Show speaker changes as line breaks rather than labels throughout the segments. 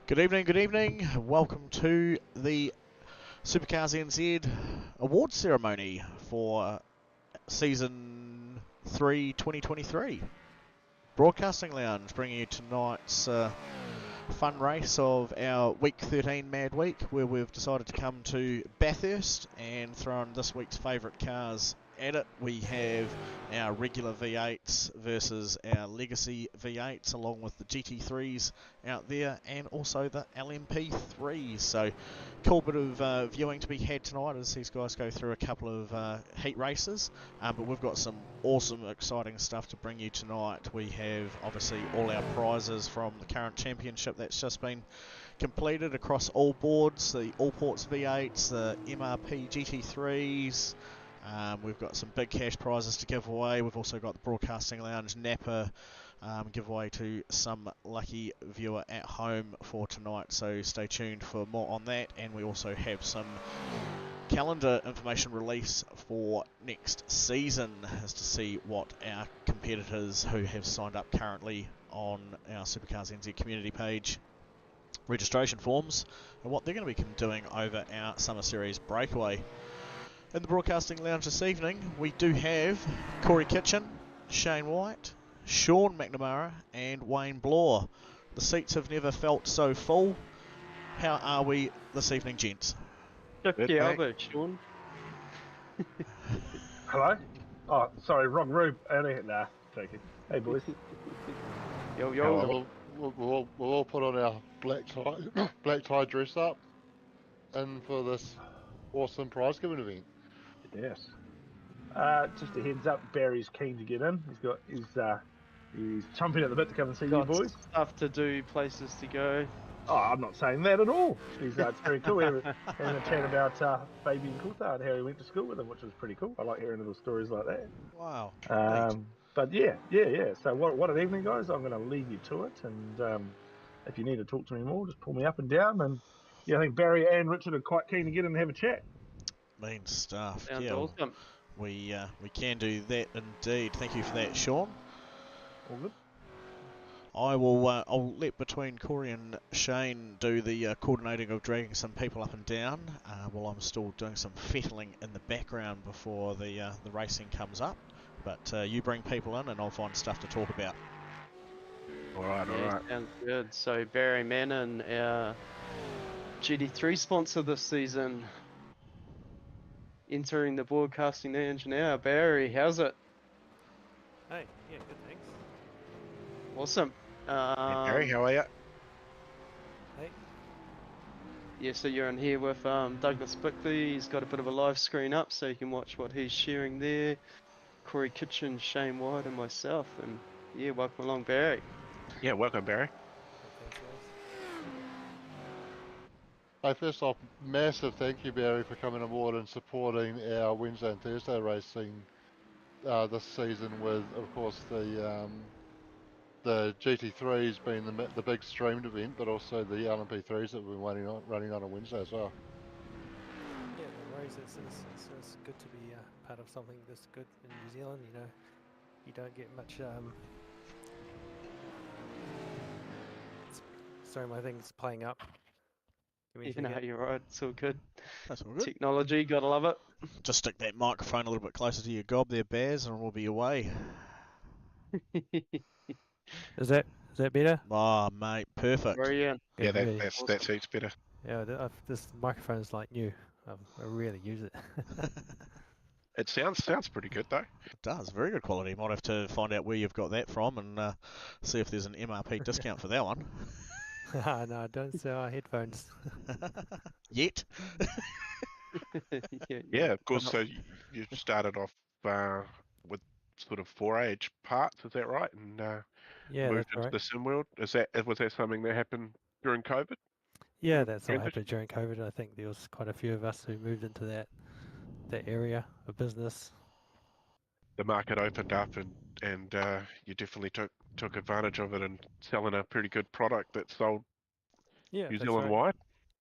Good evening, good evening. Welcome to the SuperCars NZ award ceremony for season 3 2023. Broadcasting Lounge bringing you tonight's fun race of our week 13 Mad Week, where we've decided to come to Bathurst and throw in this week's favourite cars at it. We have our regular V8s versus our legacy V8s, along with the GT3s out there, and also the LMP3s. So cool bit of viewing to be had tonight as these guys go through a couple of heat races, but we've got some awesome exciting stuff to bring you tonight. We have obviously all our prizes from the current championship that's just been completed across all boards, the All Ports V8s, the MRP GT3s. We've got some big cash prizes to give away. We've also got the Broadcasting Lounge Napa giveaway to some lucky viewer at home for tonight, so stay tuned for more on that. And we also have some calendar information release for next season as to see what our competitors who have signed up currently on our SuperCars NZ community page registration forms and what they're going to be doing over our Summer Series breakaway. In the Broadcasting Lounge this evening, we do have Corey Kitchen, Shane White, Sean McNamara and Wayne Blore. The seats have never felt so full. How are we this evening, gents?
Sean.
Hello? Oh, sorry, wrong room. Nah, joking. Hey, boys.
Yo. We'll all put on our black tie dress up, and for this awesome prize giving event.
Yes. Just a heads up, Barry's keen to get in. He's chomping at the bit to come and see you boys.
Stuff to do, places to go.
Oh, I'm not saying that at all. It's very cool. Having a chat about Baby and Coulthard, how he went to school with him, which was pretty cool. I like hearing little stories like that.
Wow.
But yeah. So what an evening, guys. I'm going to leave you to it, and if you need to talk to me more, just pull me up and down. And yeah, I think Barry and Richard are quite keen to get in and have a chat.
Mean stuff.
Sounds awesome.
We can do that indeed. Thank you for that, Sean.
All good.
I'll let between Corey and Shane do the coordinating of dragging some people up and down while I'm still doing some fettling in the background before the racing comes up. But you bring people in and I'll find stuff to talk about.
All right.
Sounds good. So Barry Mannon, our GT3 sponsor this season, entering the Broadcasting Lounge now. Barry, how's it?
Hey, yeah, good, thanks.
Awesome.
Barry, how are you?
Hey.
Yeah, so you're in here with Douglas Bickley. He's got a bit of a live screen up so you can watch what he's sharing there. Corey Kitchen, Shane White and myself. And yeah, welcome along, Barry.
Yeah, welcome, Barry.
Thanks,
Hey, first off, massive thank you, Barry, for coming aboard and supporting our Wednesday and Thursday racing this season with, of course, the GT3s being the big streamed event, but also the LMP3s that we've been running on a Wednesday as well.
Yeah, no worries. It's good to be part of something this good in New Zealand. You know, you don't get much. Sorry, my thing's playing up.
You're right. It's all good.
That's all good.
Technology, gotta love it.
Just stick that microphone a little bit closer to your gob there, Baz, and we'll be away.
Is that better?
Oh, mate, perfect.
Brilliant.
Yeah,
really
that suits better.
Yeah, this microphone is like new. I rarely use it.
It sounds pretty good though.
It does. Very good quality. Might have to find out where you've got that from and see if there's an MRP discount for that one.
No, I don't sell our headphones.
Yet.
Yeah, of course. So you started off with sort of 4H parts, is that right? And
Yeah,
moved
that's
into
right.
the sim world. Was that something that happened during COVID?
Yeah, that's all
Transition?
happened during COVID. I think there was quite a few of us who moved into that area of business.
The market opened up and you definitely took advantage of it and selling a pretty good product that sold
Yeah,
New
that's
Zealand
right.
wide.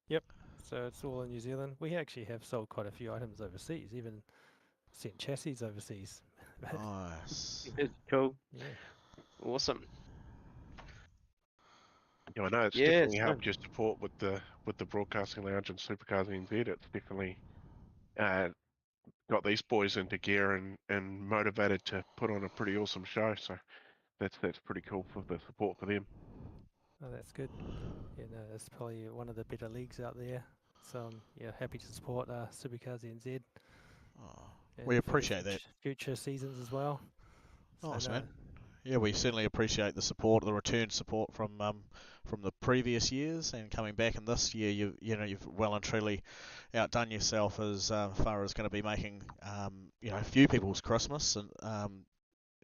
Yep. So it's all in New Zealand. We actually have sold quite a few items overseas, even sent chassis overseas.
Nice.
It's cool.
Yeah.
Awesome.
I know it's
Yeah,
definitely
so
helped your support with the broadcasting lounge and Supercars NZ. It's definitely got these boys into gear and motivated to put on a pretty awesome show. So that's pretty cool for the support for them.
Oh, that's good. Yeah, no, it's probably one of the better leagues out there. So yeah, happy to support Supercars NZ
Oh,
and
we
for their
appreciate that.
future seasons as well. So
Nice,
no,
man. Yeah, we certainly appreciate the support, the return support from the previous years, and coming back in this year, you've well and truly outdone yourself as far as going to be making a few people's Christmas, and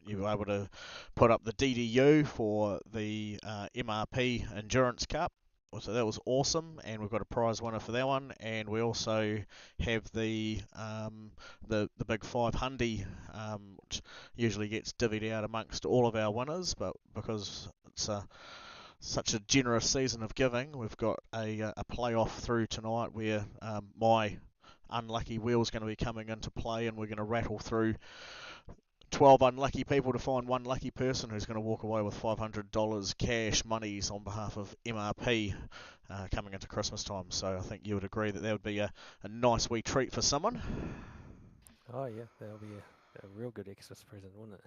you were able to put up the DDU for the MRP Endurance Cup. So that was awesome, and we've got a prize winner for that one, and we also have the big 500, which usually gets divvied out amongst all of our winners, but because it's such a generous season of giving, we've got a playoff through tonight where my unlucky wheel's going to be coming into play, and we're going to rattle through 12 unlucky people to find one lucky person who's going to walk away with $500 cash monies on behalf of MRP coming into Christmas time. So I think you would agree that would be a nice wee treat for someone.
oh yeah, that'll be a real good Xmas present, wouldn't it?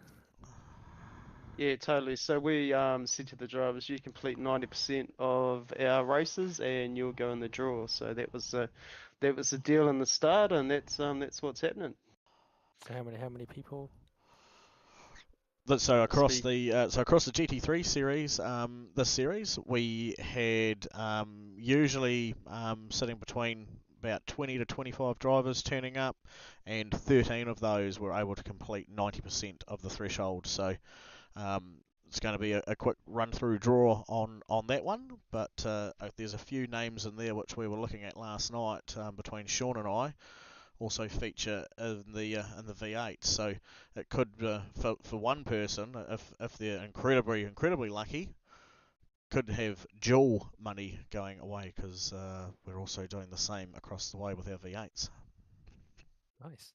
yeah, totally. So we said to the drivers, you complete 90% of our races, and you'll go in the draw. So that was the deal in the start, and that's what's happening.
So how many people?
So across
Speed.
the GT3 series, this series we had usually sitting between about 20 to 25 drivers turning up, and 13 of those were able to complete 90% of the threshold. So it's going to be a quick run through draw on that one, but there's a few names in there which we were looking at last night between Sean and I. Also feature in the V8, so it could for one person, if they're incredibly lucky, could have dual money going away, because we're also doing the same across the way with our V8s.
Nice.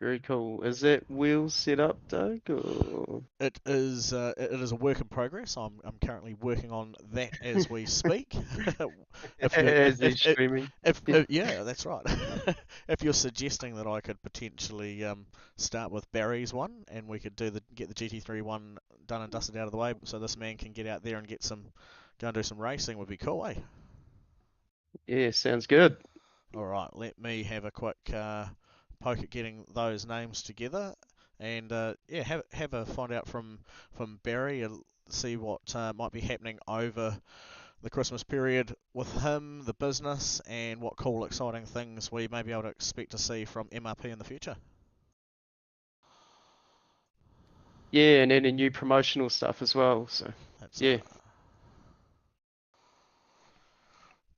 Very cool. Is that wheel set up, Doug? Or...
It is a work in progress. I'm currently working on that as we speak.
As he's streaming.
Yeah, that's right. If you're suggesting that I could potentially start with Barry's one, and we could get the GT3 one done and dusted out of the way, so this man can get out there and go and do some racing, would be cool, eh?
Yeah, sounds good.
All right, let me have a quick poke at getting those names together, and have a find out from Barry and see what might be happening over the Christmas period with him, the business, and what cool, exciting things we may be able to expect to see from MRP in the future.
Yeah, and any new promotional stuff as well. So
That's
yeah.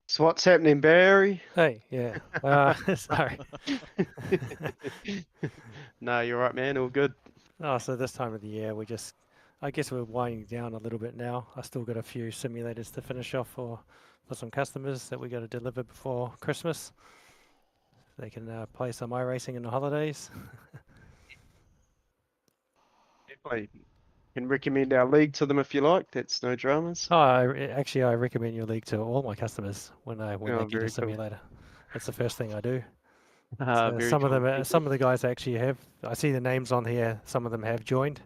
So what's happening, Barry?
Hey, yeah. Sorry.
No, you're right, man. All good.
Oh, so this time of the year, I guess we're winding down a little bit now. I still got a few simulators to finish off for some customers that we got to deliver before Christmas. They can play some iRacing in the holidays.
Definitely. Can recommend our league to them if you like. That's no dramas.
Oh, actually, I recommend your league to all my customers when they get a
very cool.
simulator. That's the first thing I do.
Very
Some
cool.
of them, some of the guys actually have. I see the names on here. Some of them have joined.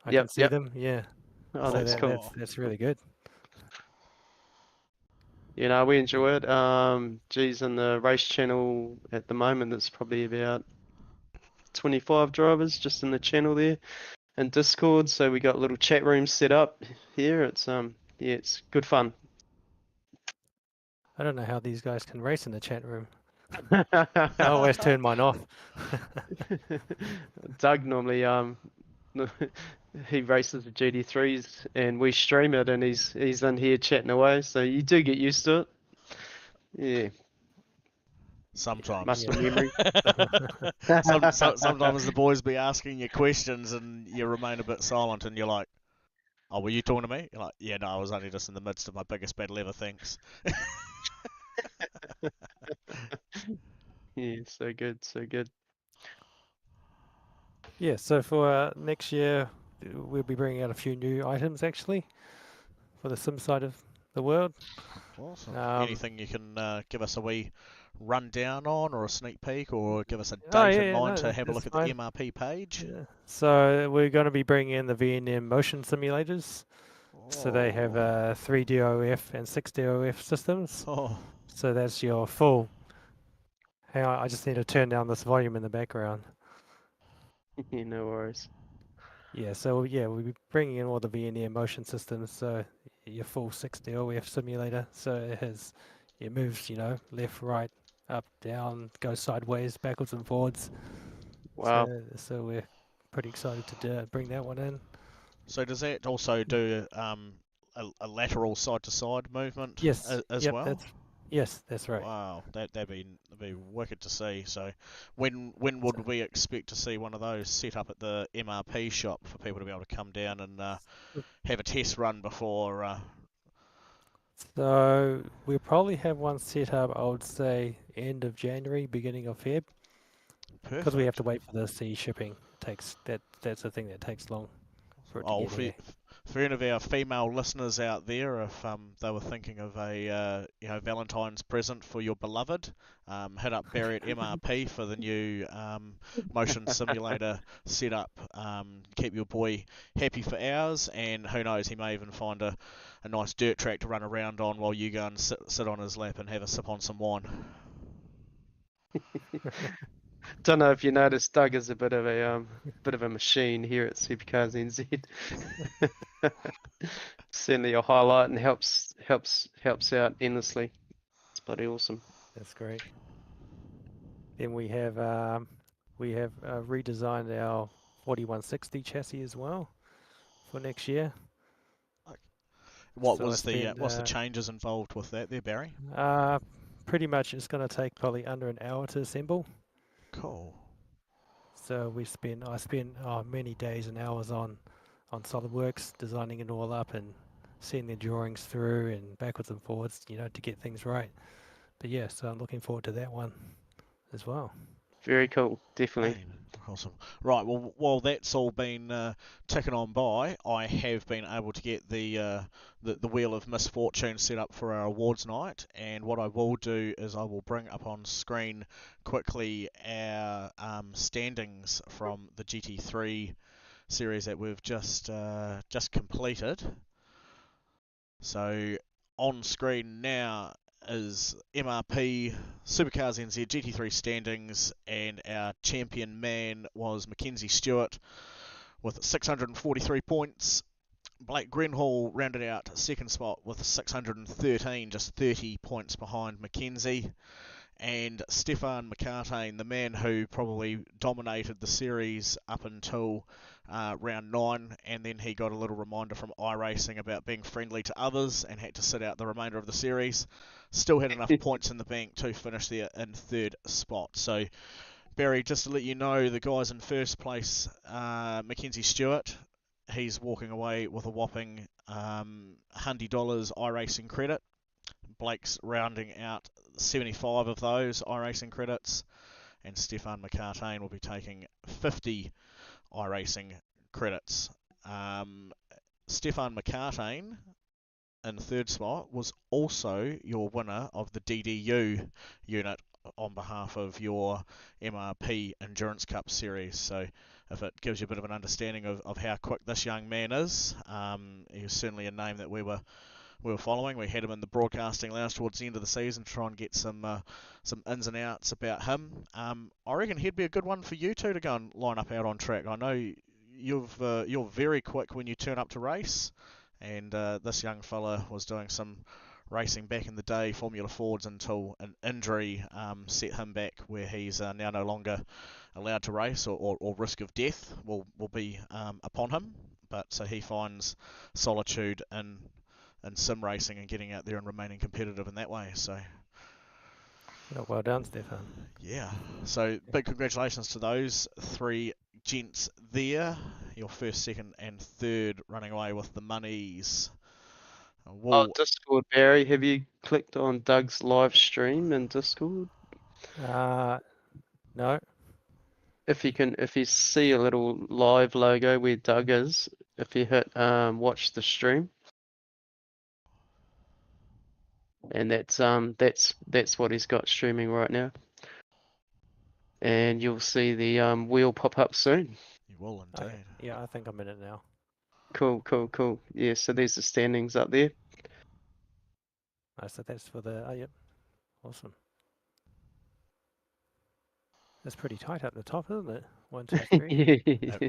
I can see them. Yeah.
Oh,
So
that's cool.
That's really good.
You know, we enjoy it. Geez, in the race channel at the moment, there's probably about 25 drivers just in the channel there, and Discord. So we got little chat rooms set up here. It's it's good fun.
I don't know how these guys can race in the chat room. I always turn mine off.
Doug normally he races the GT3s and we stream it, and he's in here chatting away, so you do get used to it. Yeah.
Sometimes.
Muscle memory.
Sometimes the boys be asking you questions and you remain a bit silent, and you're like, "Oh, were you talking to me?" You're like, "Yeah, no, I was only just in the midst of my biggest battle ever, thanks."
Yeah, so good, so good.
Yeah, so for next year, we'll be bringing out a few new items actually. for the sim side of the world.
Awesome.
Um,
Anything you can give us a wee rundown on, or a sneak peek, or give us a
oh
date in
yeah,
mind
no,
to have a
that's
look at the
fine.
MRP page?
Yeah. So we're going to be bringing in the V&M motion simulators. So they have
Oh.
3DOF and 6DOF systems.
Oh.
So that's your full. Hang on, I just need to turn down this volume in the background.
Yeah, no worries.
Yeah, so yeah, we'll be bringing in all the V&M motion systems. So your full 6DOF simulator. So it moves, left, right, up, down, goes sideways, backwards and forwards.
Wow.
So we're pretty excited to bring that one in.
So does that also do a lateral side-to-side movement
Yes,
as
yep,
well?
that's right.
Wow, that'd be wicked to see. So, when would we expect to see one of those set up at the MRP shop for people to be able to come down and have a test run before?
So we'll probably have one set up, I would say, end of January, beginning of Feb, because we have
Perfect.
to wait for the sea shipping. That's the thing that takes long for it to
Oh,
get here.
for any of our female listeners out there, if they were thinking of a Valentine's present for your beloved, hit up Barry at MRP for the new motion simulator setup. Keep your boy happy for hours, and who knows, he may even find a nice dirt track to run around on while you go and sit on his lap and have a sip on some wine.
Don't know if you noticed, Doug is a bit of a machine here at SuperCars NZ. Certainly a highlight and helps out endlessly. It's bloody awesome.
That's great. Then we have redesigned our 4160 chassis as well for next year.
What
So I
was the
spent
what's the changes involved with that there, Barry?
pretty much it's going to take probably under an hour to assemble.
Cool.
So I spent many days and hours on SolidWorks designing it all up and seeing the drawings through and backwards and forwards, to get things right. But yeah, so I'm looking forward to that one as well.
Very cool, definitely.
Man, awesome. Right, well, while that's all been ticking on by, I have been able to get the Wheel of Misfortune set up for our awards night, and what I will do is I will bring up on screen quickly our standings from the GT3 series that we've just completed. So on screen now is MRP, SuperCars NZ GT3 standings, and our champion man was Mackenzie Stewart with 643 points. Blake Grenhall rounded out second spot with 613, just 30 points behind Mackenzie. And Stefan McCartain, the man who probably dominated the series up until round 9, and then he got a little reminder from iRacing about being friendly to others and had to sit out the remainder of the series. Still had enough points in the bank to finish there in third spot. So, Barry, just to let you know, the guys in first place, Mackenzie Stewart, he's walking away with a whopping $100 iRacing credit. Blake's rounding out 75 of those iRacing credits, and Stefan McCartain will be taking 50 iRacing credits. Stefan McCartain in third spot was also your winner of the DDU unit on behalf of your MRP Endurance Cup series. So if it gives you a bit of an understanding of how quick this young man is, he was certainly a name that we were following. We had him in the broadcasting lounge towards the end of the season to try and get some ins and outs about him. I reckon he'd be a good one for you two to go and line up out on track. I know you're very quick when you turn up to race, and this young fella was doing some racing back in the day, Formula Fords, until an injury set him back, where he's now no longer allowed to race, or risk of death will be upon him. But so he finds solitude in sim racing and getting out there and remaining competitive in that way. So
Well done, Stefan.
yeah, so big congratulations to those three gents there. Your first, second and third running away with the monies.
Oh, Discord, Barry, have you clicked on Doug's live stream in Discord?
No.
If you see a little live logo where Doug is, if you hit watch the stream, and that's what he's got streaming right now. And you'll see the wheel pop up soon.
You will
Okay.
indeed.
Yeah, I think I'm in it now.
Cool, cool, cool. Yeah, so there's the standings up there.
Oh, so that's for the. Oh, yep. Awesome. It's pretty tight up the top, isn't it? 1, 2, 3.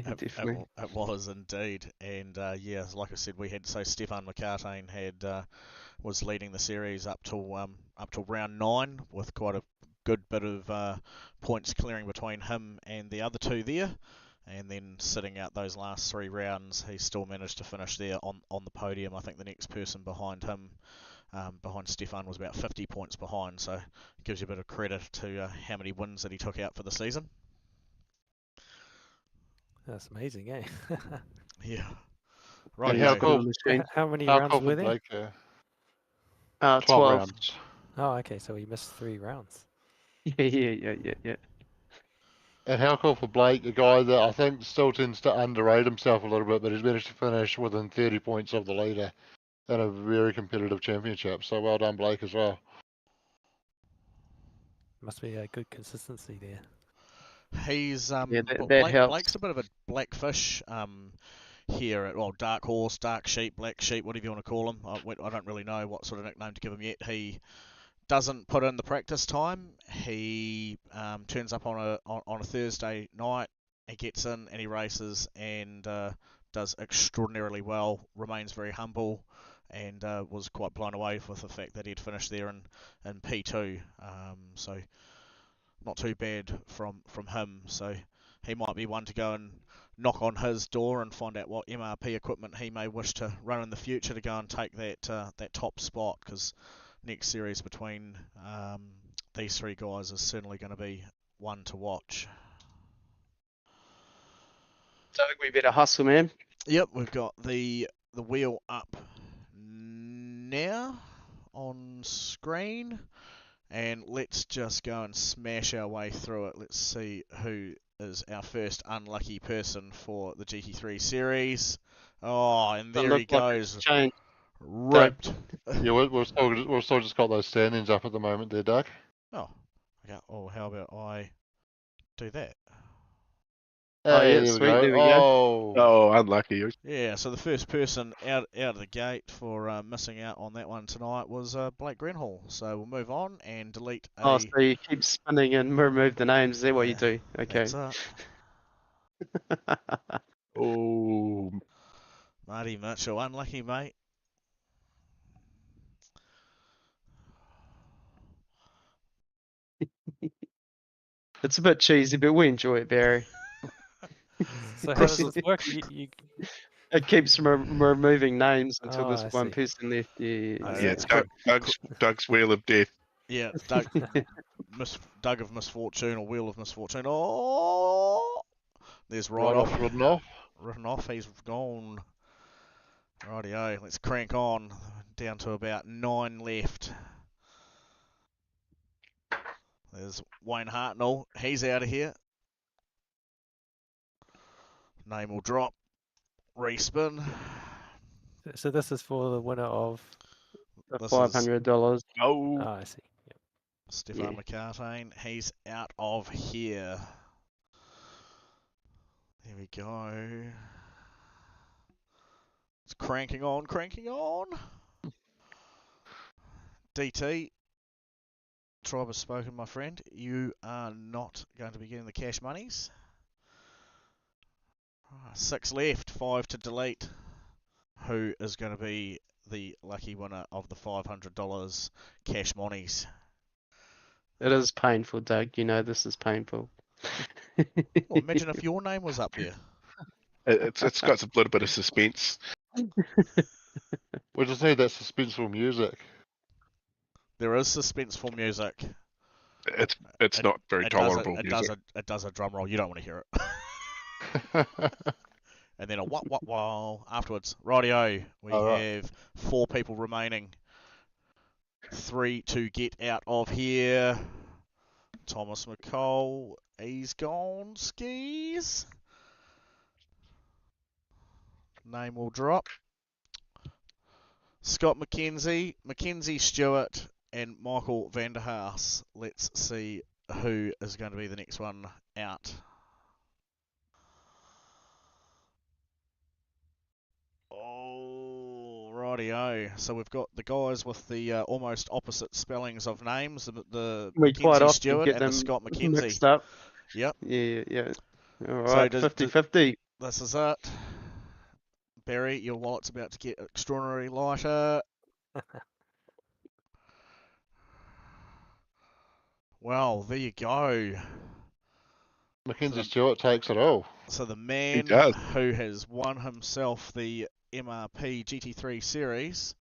Definitely.
It was indeed, and yeah, like I said, we had Stefan McCartane was leading the series up till round 9 with quite a good bit of points clearing between him and the other two there, and then sitting out those last 3 rounds, he still managed to finish there on the podium. I think the next person behind him, behind Stefan, was about 50 points behind, so it gives you a bit of credit to how many wins that he took out for the season.
That's amazing, eh?
Yeah.
And
Right.
how
Put it on
cool,
the screen.
How many
how
rounds
cool
were
for
there?
Blake? 12
12.
rounds.
Oh, okay. So he missed 3 rounds.
Yeah.
And how cool for Blake, a guy that I think still tends to underrate himself a little bit, but he's managed to finish within 30 points of the leader in a very competitive championship. So well done, Blake, as well.
Must be a good consistency there.
He's
that helps.
Blake's a bit of a black fish here at, well, dark horse, dark sheep, black sheep, whatever you want to call him. I don't really know what sort of nickname to give him yet. He doesn't put in the practice time. He turns up on a Thursday night. He gets in and he races and does extraordinarily well. Remains very humble and was quite blown away with the fact that he'd finished there in P2. So not too bad from him. So he might be one to go and knock on his door and find out what MRP equipment he may wish to run in the future to go and take that top spot, because next series between these 3 guys is certainly going to be one to watch.
Doug, we better hustle, man.
Yep, we've got the wheel up now on screen, and let's just go and smash our way through it. Let's see who is our first unlucky person for the GT3 series. Oh, and there he goes.
Change.
Ripped.
Yeah, we've still just got those standings up at the moment there, Doug.
Oh, okay. Oh, how about I do that?
Oh, yeah,
Hey,
sweet, there we go.
Oh, unlucky.
Yeah, so the first person out of the gate for missing out on that one tonight was Blake Grenhall. So we'll move on and delete a...
Oh, so you keep spinning and remove the names. Is that what you do? Okay.
That's it.
Oh,
Marty Mitchell, unlucky, mate.
It's a bit cheesy, but we enjoy it, Barry.
So how does this work?
It keeps removing names until
Oh,
there's
I
one
see.
person left. Yeah.
yeah, it's Doug's Wheel of Death.
Yeah, Doug of Misfortune, or Wheel of Misfortune. Oh, there's right off.
Written off.
Written off, he's gone. Rightio, let's crank on. Down to about 9 left. There's Wayne Hartnell. He's out of here. Name will drop. Respin.
So this is for the winner of.
The
This
$500.
Oh,
Oh,
I see. Yep.
Stefan McCartane. He's out of here. There we go. It's cranking on, cranking on. DT, Tribe has spoken, my friend. You are not going to be getting the cash monies. 6 left, 5 to delete. Who is going to be the lucky winner of the $500 cash monies?
It is painful, Doug. You know this is painful.
Well, imagine if your name was up there.
it's got a little bit of suspense.
We just need that suspenseful music.
There is suspenseful music.
It's not very tolerable music.
It does a drum roll. You don't want to hear it. And then a wah afterwards. Rightio, we have 4 people remaining. 3 to get out of here. Thomas McCall, he's gone. Skis. Name will drop. Scott McKenzie, Mackenzie Stewart, and Michael Vanderhaas. Let's see who is going to be the next one out. Oh, rightio. So we've got the guys with the almost opposite spellings of names, the
We quite
Mackenzie
often
Stewart
get
and the
them
Scott McKenzie.
mixed up.
Yep.
Yeah. All
So
right,
does-
50-50.
This is it. Barry, your wallet's about to get extraordinarily lighter. Well, there you go.
Mackenzie Stewart takes it all.
So the man
does.
who has won himself the MRP GT3 series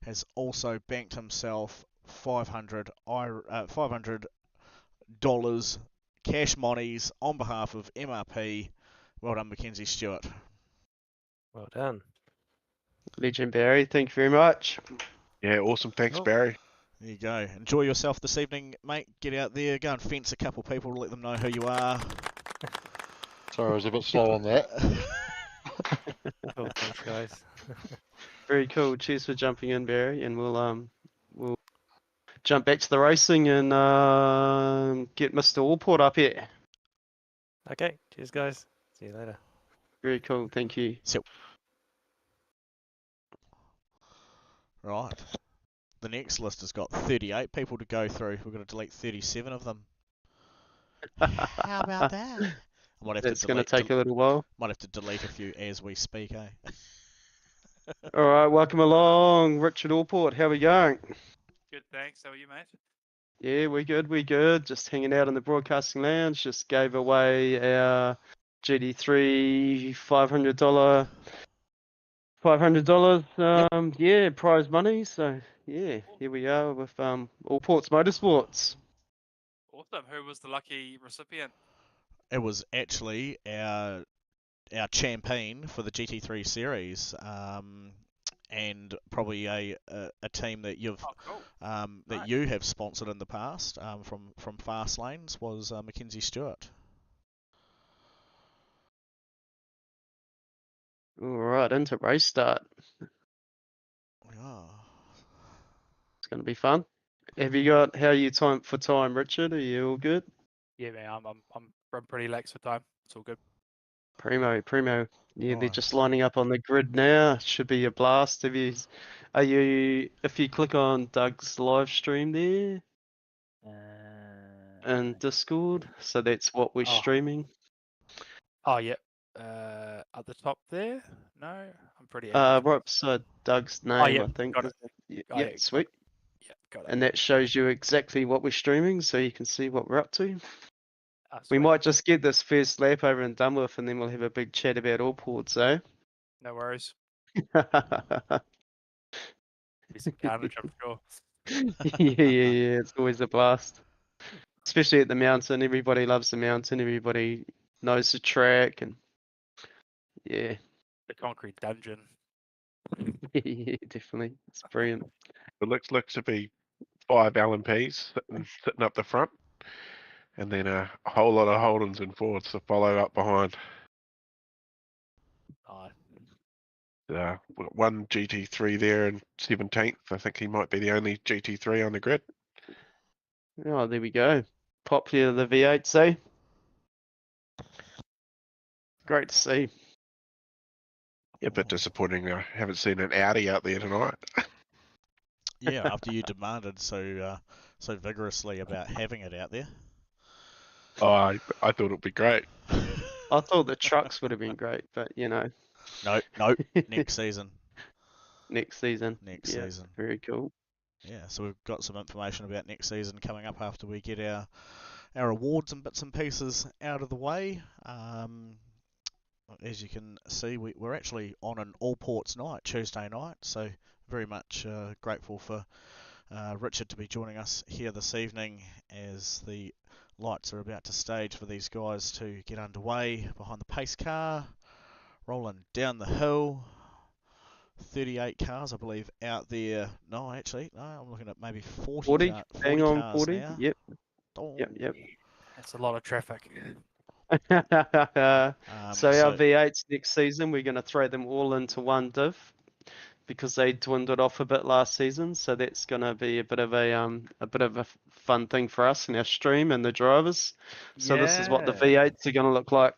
has also banked himself $500 cash monies on behalf of MRP. Well done, Mackenzie Stewart.
Well done.
Legend Barry, thank you very much.
Yeah, awesome. Thanks,
Cool.
Barry.
There you go. Enjoy yourself this evening, mate. Get out there, go and fence a couple people to let them know who you are.
Sorry, I was a bit slow on that.
Cool, thanks, guys.
Very cool. Cheers for jumping in, Barry, and we'll jump back to the racing and get Mr. Allport up here.
Okay, cheers, guys. See you later.
Very cool. Thank you.
Right. The next list has got 38 people to go through. We're going to delete 37 of them. How about that? I might have
That's
to
going to
delete,
take a little while.
might have to delete a few as we speak, eh?
All right, welcome along, Richard Allport. How we going?
Good, thanks. How are you, mate?
Yeah, we're good. We're good. Just hanging out in the broadcasting lounge. Just gave away our GD3 $500. Yeah, prize money. So yeah, here we are with Allports Motorsports.
Awesome. Who was the lucky recipient?
It was actually our champion for the GT3 series, and probably a team that you've
Oh, cool.
that
Nice.
you have sponsored in the past from Fast Lanes was Mackenzie Stewart.
All right, into race start.
Oh.
It's going to be fun. Have you got how are you time for time, Richard? Are you all good?
Yeah, man. I'm pretty lax for time. It's all good.
Primo. Yeah, they're
Nice.
just lining up on the grid now. Should be a blast. If you click on Doug's live stream there in Discord, so that's what we're
Oh.
streaming.
Oh, yeah. At the top there? No, I'm pretty.
Right beside Doug's name,
yeah,
I think.
got it.
Yeah,
Oh, yeah,
sweet.
Yeah, got it.
And that shows you exactly what we're streaming, so you can see what we're up to.
Ah,
We
sweet.
might just get this first lap over and done with, and then we'll have a big chat about all ports, eh?
No worries. Be some carnage, I'm sure.
Yeah. It's always a blast. Especially at the mountain. Everybody loves the mountain. Everybody knows the track, and yeah,
The concrete dungeon.
yeah, definitely. It's brilliant.
It looks to be 5 LMPs sitting up the front, and then a whole lot of Holdens and Fords to follow up behind. One GT3 there in 17th. I think he might be the only GT3 on the grid.
Oh, there we go. Popular the V8s, eh? Great to see.
Yeah, a bit disappointing. I haven't seen an Audi out there tonight.
Yeah, after you demanded so vigorously about having it out there.
Oh, I thought it'd be great.
I thought the trucks would have been great, but you know.
No, next season.
Next season.
Next
Yeah,
season.
very cool.
Yeah, so we've got some information about next season coming up after we get our awards and bits and pieces out of the way. As you can see, we're actually on an all ports night, Tuesday night, so very much grateful for Richard to be joining us here this evening as the lights are about to stage for these guys to get underway behind the pace car, rolling down the hill. 38 cars, I believe, out there. No, actually, no, I'm looking at maybe 40
Hang on,
cars
40.
now.
Yep.
Oh.
Yep.
That's a lot of traffic.
So our
So
V8s next season, we're going to throw them all into one div. because they dwindled off a bit last season. So that's gonna be a bit of a fun thing for us in our stream and the drivers. So this is what the
Yeah.
V8s are gonna look like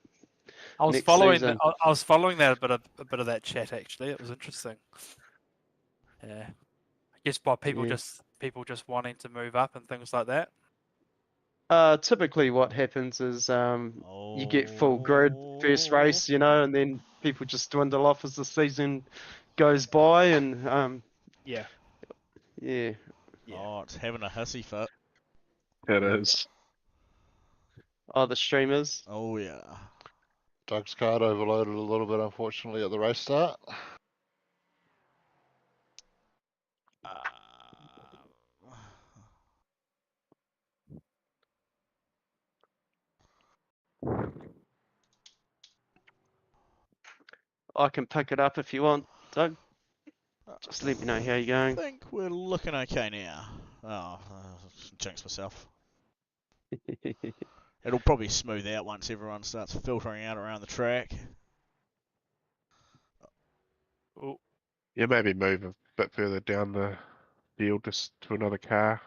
I was
next
following that.
season.
I was following that a bit of that chat actually. It was interesting. Yeah, I guess by people
Yeah.
just wanting to move up and things like that.
Typically what happens is you get full grid first race, you know, and then people just dwindle off as the season goes by, and
Yeah.
yeah.
Yeah.
Oh, it's having a hissy fit.
It is.
Oh, the streamers.
Oh yeah.
Doug's card overloaded a little bit, unfortunately, at the race start.
I can pick it up if you want, Doug. Just let me know how you're
I
going.
think we're looking okay now. Oh, jinx myself. It'll probably smooth out once everyone starts filtering out around the track.
Oh,
Yeah, maybe move a bit further down the field just to another car.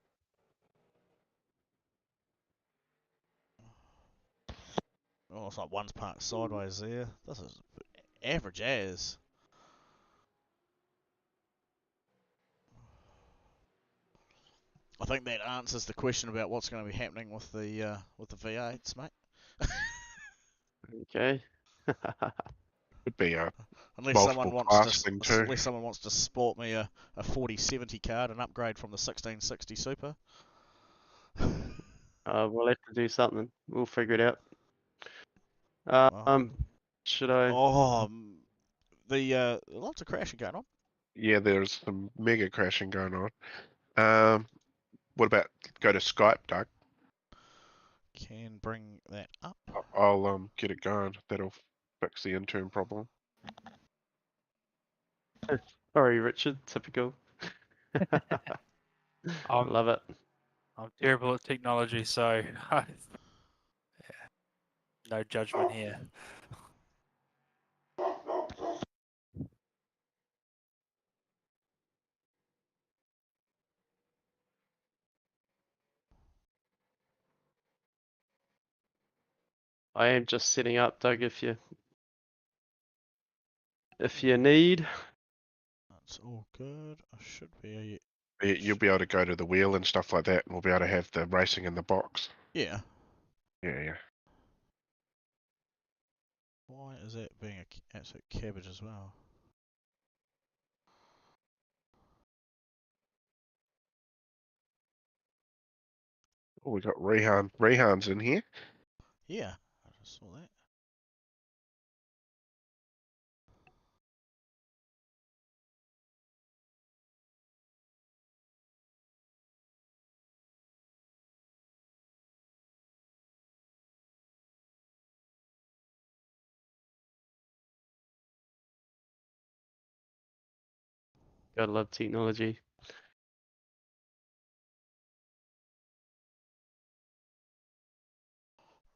Oh, it's like one's parked sideways there. This is average as. I think that answers the question about what's going to be happening with the V8s, mate.
Okay.
Could be a
Unless someone
multiple
wants
class
to,
thing too.
unless someone wants to sport me a 4070 card and upgrade from the 1660 Super.
We'll have to do something. We'll figure it out.
Well,
Should I?
oh, lots of crashing going on.
Yeah, there's some mega crashing going on. What about go to Skype, Doug?
Can bring that up.
I'll get it going. That'll fix the intern problem.
Sorry, Richard. Typical.
I'm
Love it.
I'm terrible at technology, so yeah, no judgment here.
I am just setting up, Doug. If you need.
That's all good. I should be.
You'll be able to go to the wheel and stuff like that, and we'll be able to have the racing in the box.
Yeah.
Yeah.
Why is that being a absolute cabbage as well?
Oh, we got Rehan's in here.
Yeah, I just saw that.
Gotta love technology.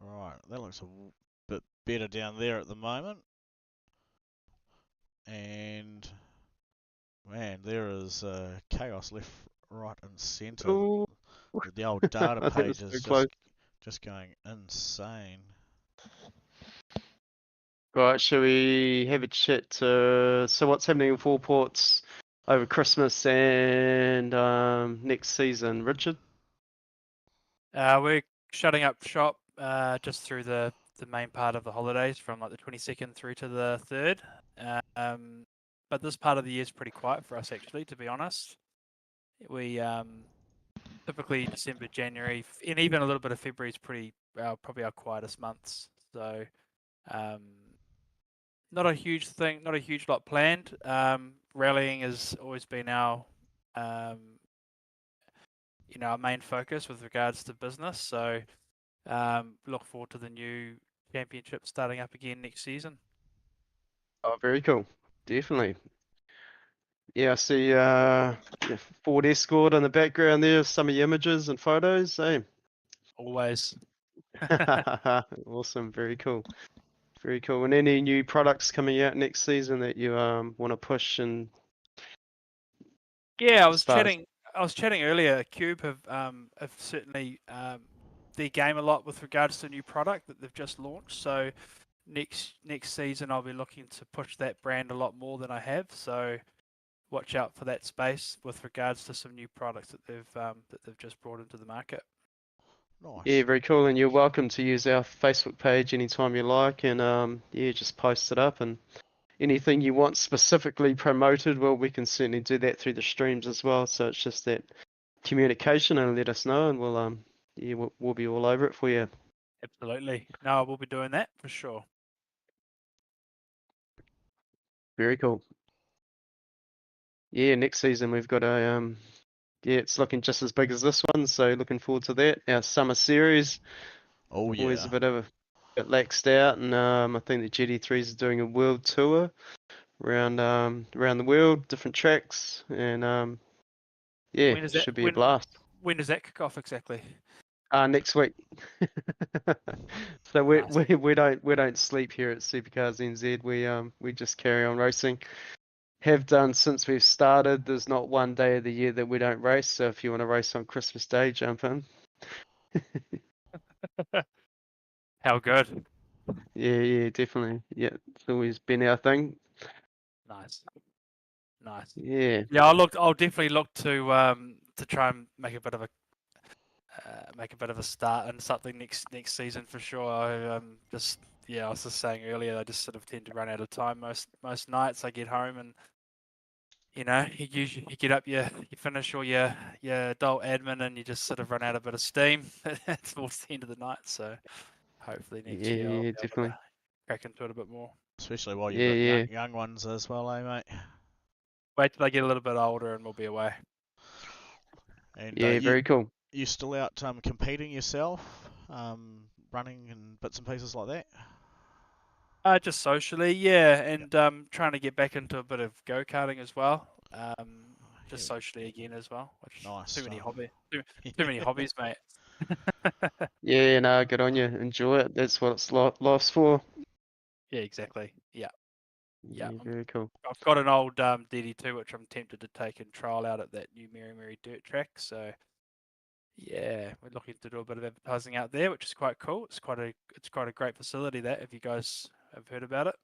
Right, that looks a bit better down there at the moment. And man, there is chaos left, right, and centre.
Ooh.
The old data
That
page
was
is
so close.
just going insane.
Right, shall we have a chat so what's happening in Four Ports over Christmas and next season, Richard?
We're shutting up shop just through the main part of the holidays from like the 22nd through to the 3rd. But this part of the year is pretty quiet for us actually, to be honest. We typically December, January, and even a little bit of February is probably our quietest months. So not a huge thing, not a huge lot planned. Rallying has always been our our main focus with regards to business. So look forward to the new championship starting up again next season.
Oh, very cool. Definitely. Yeah, I see Ford Escort in the background there, some of your images and photos, eh?
Always.
Awesome, very cool. Very cool. And any new products coming out next season that you want to push and
Yeah,
as far as
I was chatting earlier. Cube have certainly their game a lot with regards to a new product that they've just launched. So next season, I'll be looking to push that brand a lot more than I have. So watch out for that space with regards to some new products that they've just brought into the market.
yeah,
Nice.
very cool. And you're welcome to use our Facebook page anytime you like, and yeah, just post it up and anything you want specifically promoted, well, we can certainly do that through the streams as well. So it's just that communication and let us know, and we'll be all over it for you.
Absolutely. No, we'll be doing that for sure.
Very cool. Yeah, next season we've got a yeah, it's looking just as big as this one, so looking forward to that. Our summer series,
Oh
always
yeah.
a bit laxed out, and I think the GT3s is doing a world tour around the world, different tracks, and yeah,
When is that?
should be a blast.
When does that kick off exactly?
Next week. So
Nice.
we don't sleep here at Supercars NZ. We just carry on racing. Have done since we've started. There's not one day of the year that we don't race. So if you want to race on Christmas Day, jump in.
How good.
Yeah, definitely. Yeah, it's always been our thing.
Nice. Nice.
Yeah.
Yeah, I'll definitely look to try and make a bit of a start and something next season for sure. I I was just saying earlier, I just sort of tend to run out of time most nights. I get home and you get up, you finish all your adult admin, and you just sort of run out a bit of steam towards the end of the night. So hopefully next year I'll
Yeah,
be able
definitely.
to crack into it a bit more.
Especially while you've
Yeah,
got
yeah.
young ones as well, eh, mate?
Wait till I get a little bit older and we'll be away.
And
Yeah, very cool.
you still out competing yourself, running and bits and pieces like that?
Just socially, yeah, and trying to get back into a bit of go-karting as well. Just
Yeah.
socially again as well. Which
Nice
too many
stuff.
too many hobbies, mate.
Yeah, no, good on you. Enjoy it. That's what life's for.
Yeah, exactly. Yeah.
Yeah, very cool.
I've got an old DD2 which I'm tempted to take and trial out at that new Mary dirt track. So yeah, we're looking to do a bit of advertising out there, which is quite cool. It's quite a great facility that, if you guys have heard about it.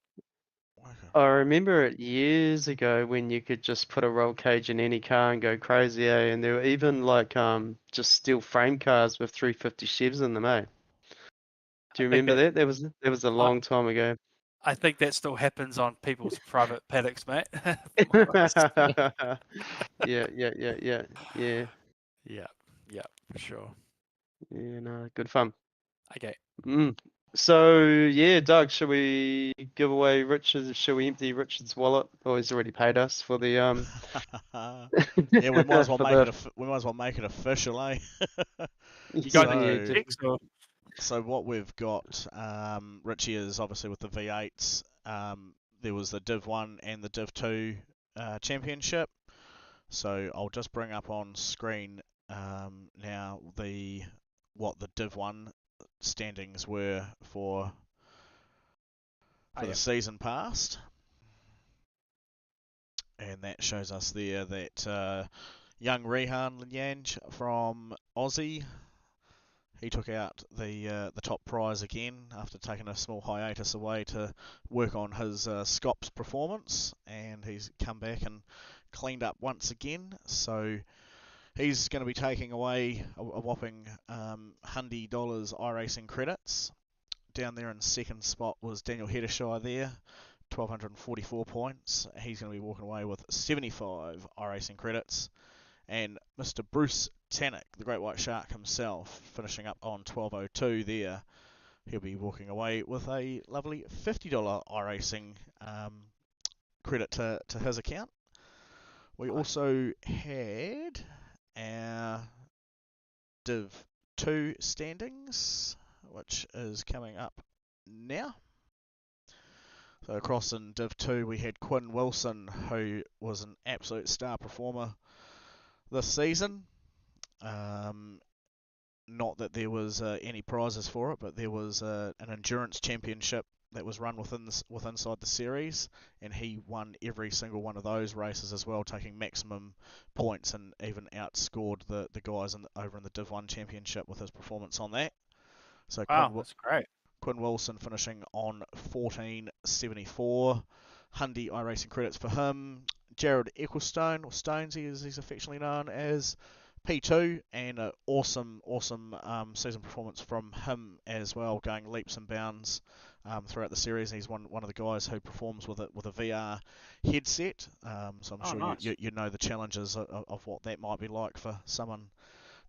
I remember it years ago when you could just put a roll cage in any car and go crazy, eh? And there were even like just steel frame cars with 350 Chevs in them, eh? Do you
I think
remember
that
that? That was a
I,
long time ago.
I think that still happens on people's private paddocks, mate.
Yeah, yeah.
Yeah, yeah, for sure.
Yeah, no, good fun.
Okay.
Mm. So yeah, Doug, should we give away Richard? Should we empty Richard's wallet? Oh, he's already paid us for the
Yeah, we might as well
for
make
the
we might as well make it official, eh?
You got
So-
any
yeah,
checks or?
So what we've got, Richie, is obviously with the V8s. There was the Div 1 and the Div 2 championship. So I'll just bring up on screen now what the Div 1 standings were for the season past. And that shows us there that young Rehan Linyange from Aussie, he took out the top prize again after taking a small hiatus away to work on his Scops performance, and he's come back and cleaned up once again. So he's going to be taking away a whopping $100 iRacing credits. Down there in second spot was Daniel Heddershire there, 1,244 points. He's going to be walking away with 75 iRacing credits. And Mr. Bruce Tannock, the Great White Shark himself, finishing up on 1202 there. He'll be walking away with a lovely $50 iRacing credit to his account. We also had our Div 2 standings, which is coming up now. So across in Div 2 we had Quinn Wilson, who was an absolute star performer this season. Not that there was any prizes for it, but there was an endurance championship that was run inside the series, and he won every single one of those races as well, taking maximum points and even outscored the guys over in the Div 1 Championship with his performance on that. So
Wow, that's great.
Quinn Wilson finishing on 14.74. Hundy iRacing credits for him. Jared Ecclestone, or Stones, he's affectionately known as, P2, and an awesome season performance from him as well, going leaps and bounds throughout the series. He's one of the guys who performs with a VR headset, so I'm sure
nice.
you know the challenges of what that might be like for someone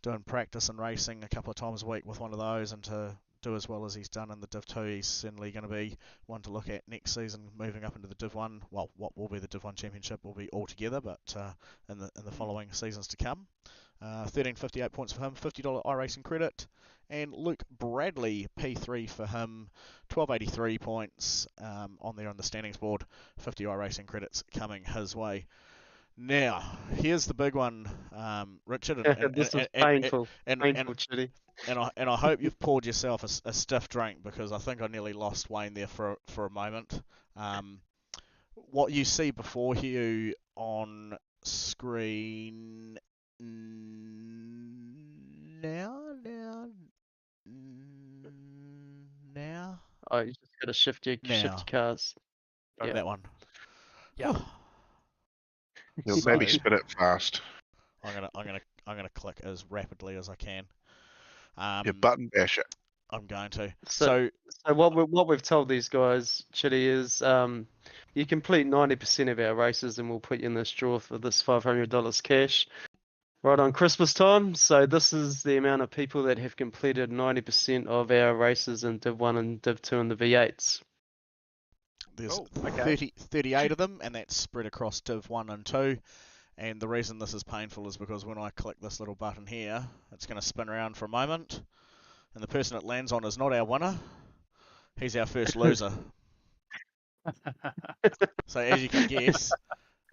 doing practice and racing a couple of times a week with one of those, and to do as well as he's done in the Div 2, he's certainly going to be one to look at next season, moving up into the Div 1. Well, what will be the Div 1 Championship will be all together, but in the following seasons to come. 13.58 points for him, $50 iRacing credit. And Luke Bradley, P3 for him, 12.83 points on there on the standings board, 50 iRacing credits coming his way. Now, here's the big one, Richard.
This is painful, Chitty.
And I hope you've poured yourself a stiff drink, because I think I nearly lost Wayne there for a moment. What you see before you on screen now.
Oh, you just got to shift your cars.
Yeah. That one.
Yeah.
You'll maybe spin it fast.
I'm gonna click as rapidly as I can.
Your button bash it.
I'm going to.
So what we've told these guys, Chitty, is you complete 90% of our races, and we'll put you in this draw for this $500 cash right on Christmas time. So this is the amount of people that have completed 90% of our races in Div 1 and Div 2 and the V8s.
There's 38 of them, and that's spread across Div 1 and 2. And the reason this is painful is because when I click this little button here, it's going to spin around for a moment, and the person it lands on is not our winner. He's our first loser. So as you can guess,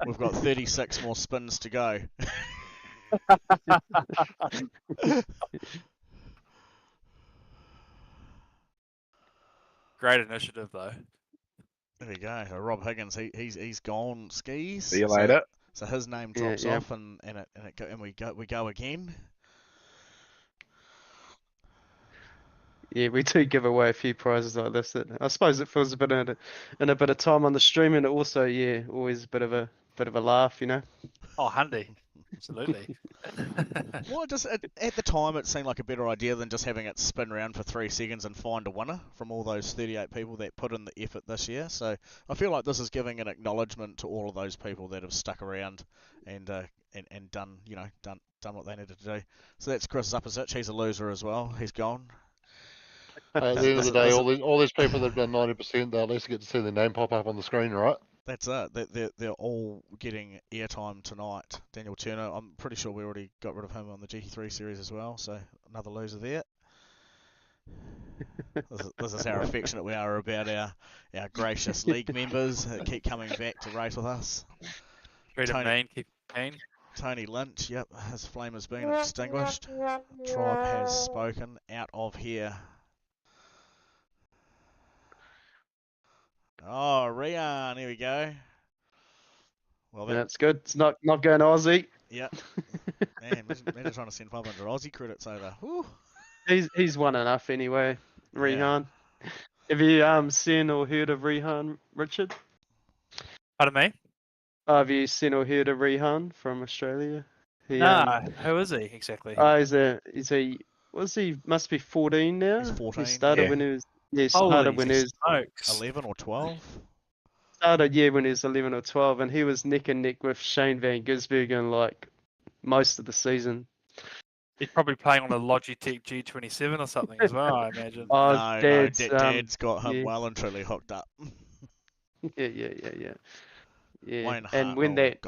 we've got 36 more spins to go.
Great initiative, though.
There we go. So Rob Higgins, he's gone skis.
See you later.
So his name drops off, and we go again.
Yeah, we do give away a few prizes like this. I suppose it feels a bit in a bit of time on the stream, and also always a bit of a laugh, you know.
Oh, handy. Absolutely.
Well, just at the time, it seemed like a better idea than just having it spin around for 3 seconds and find a winner from all those 38 people that put in the effort this year. So I feel like this is giving an acknowledgement to all of those people that have stuck around and done what they needed to do. So that's Chris Zapasich. He's a loser as well. He's gone.
At the end of the day, all these people that have done 90%, they at least get to see their name pop up on the screen, right?
That's it. They're all getting airtime tonight. Daniel Turner, I'm pretty sure we already got rid of him on the GT3 series as well, so another loser there. This is how affectionate we are about our gracious league members that keep coming back to race with us.
Treat him mean, keep him mean.
Tony Lynch, yep, his flame has been extinguished. Tribe has spoken. Out of here. Oh, Rian, here we go. Well,
that's good. It's not going Aussie.
Yep. Man, imagine trying to send 500 Aussie credits over. Whew.
He's won enough anyway, Rihan. Yeah. Have you seen or heard of Rihan, Richard?
Pardon me?
Have you seen or heard of Rihan from Australia?
Who is he exactly?
He must be 14 now.
He's 14.
He started when he was. Yeah, started when he was
11 or 12.
Started when he was 11 or 12, and he was neck and neck with Shane Van Gisbergen like most of the season.
He's probably playing on a Logitech G27 or something as well, I imagine.
Oh,
no, Dad's got him well and truly hooked up.
Yeah.
Wayne
and when that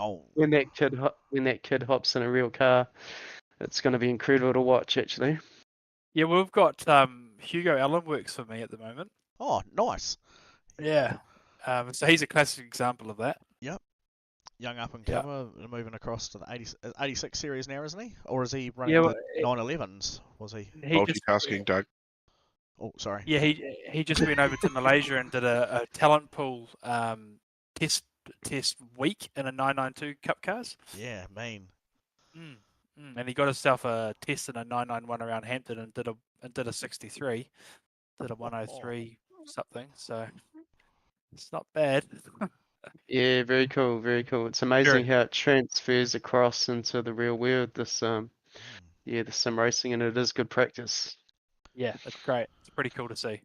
kid hops in a real car, it's going to be incredible to watch, actually.
Yeah, we've got Hugo Allen works for me at the moment.
Oh, nice.
Yeah. So he's a classic example of that.
Yep. Young up and comer, moving across to the 86 series now, isn't he? Or is he running the 911s? Was he?
Multitasking, Doug.
Oh, sorry.
Yeah, he just went over to Malaysia and did a talent pool test week in a 992 Cup cars.
Yeah, mean.
And he got himself a test in a 991 around Hampton and did a 63, did a 103 something. So it's not bad.
Yeah, very cool, very cool. It's amazing how it transfers across into the real world. This the sim racing, and it is good practice.
Yeah, it's great. It's pretty cool to see.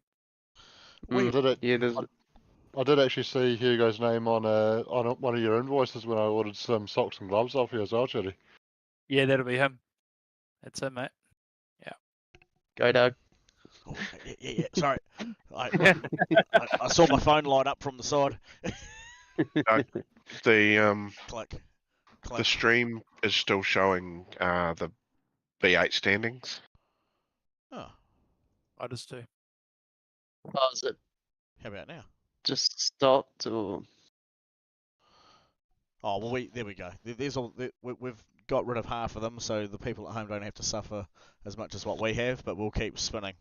We
Yeah, there's
I did actually see Hugo's name on one of your invoices when I ordered some socks and gloves off you as well, Chitty.
Yeah, that'll be him. That's him, mate.
go Doug.
Oh, yeah. Sorry, I saw my phone light up from the side.
The
Click.
the stream is still showing the V8 standings.
Oh,
I just do.
Oh, is it
how about now?
just stopped or?
Oh well, there we go. There's all. We've got rid of half of them, so the people at home don't have to suffer as much as what we have. But we'll keep spinning.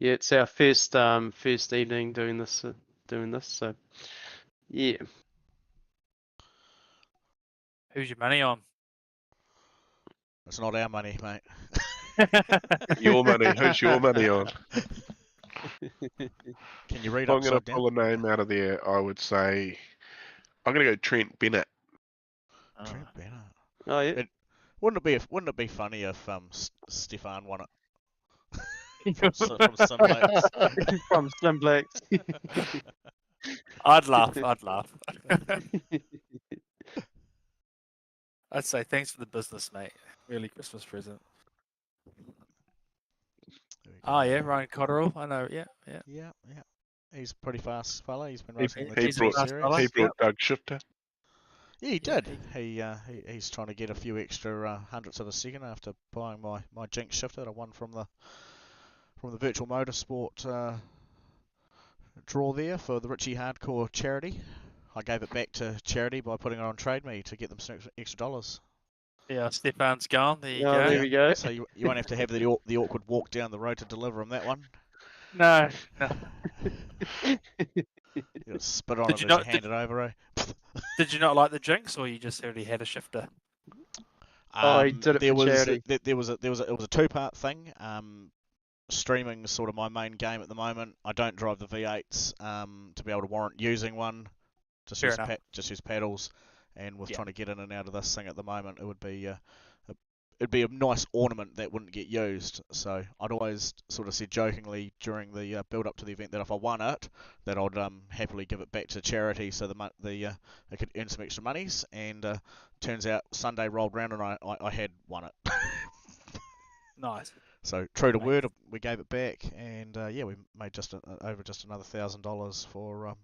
Yeah, it's our first evening doing this. So yeah.
Who's your money on?
It's not our money, mate.
Your money. Who's your money on?
Can you read
If I'm going to
upside down?
pull a name out of there, I would say I'm going to go Trent Bennett.
Trent Bennett.
Oh yeah.
Wouldn't it be funny if Stefan won it from Simlax?
From Simplex.
I'd laugh. I'd say thanks for the business, mate. Early Christmas present. Oh yeah, Ryan Cotterill. I know. Yeah.
Yeah. He's a pretty fast fella. He's been
He
racing in the
brought-
GP
fast
series.
fella.
He brought Doug Shifter.
Yeah, he did. He's trying to get a few extra hundredths of a second after buying my Jinx shifter that I won from the Virtual Motorsport draw there for the Richie Hardcore charity. I gave it back to charity by putting it on Trade Me to get them some extra dollars.
Yeah, Stefan's gone. There you
Oh,
go.
there we go.
So you won't have to have the awkward walk down the road to deliver them that one.
No.
You gotta spit on
Did
it
you
as
not-
you hand it over. Eh?
Did you not like the Jinx, or you just already had a shifter?
Oh, he did it
there
for
was
charity.
it was a two-part thing. Streaming is sort of my main game at the moment. I don't drive the V8s to be able to warrant using one. Just
Fair
use
enough.
just use pedals. And with
Yeah.
trying to get in and out of this thing at the moment, it would be it'd be a nice ornament that wouldn't get used. So I'd always sort of said jokingly during the build up to the event that if I won it, that I'd happily give it back to charity so they could earn some extra monies. And turns out Sunday rolled round and I had won it.
Nice.
So true to
Nice.
word, we gave it back, and we made just over another $1,000 for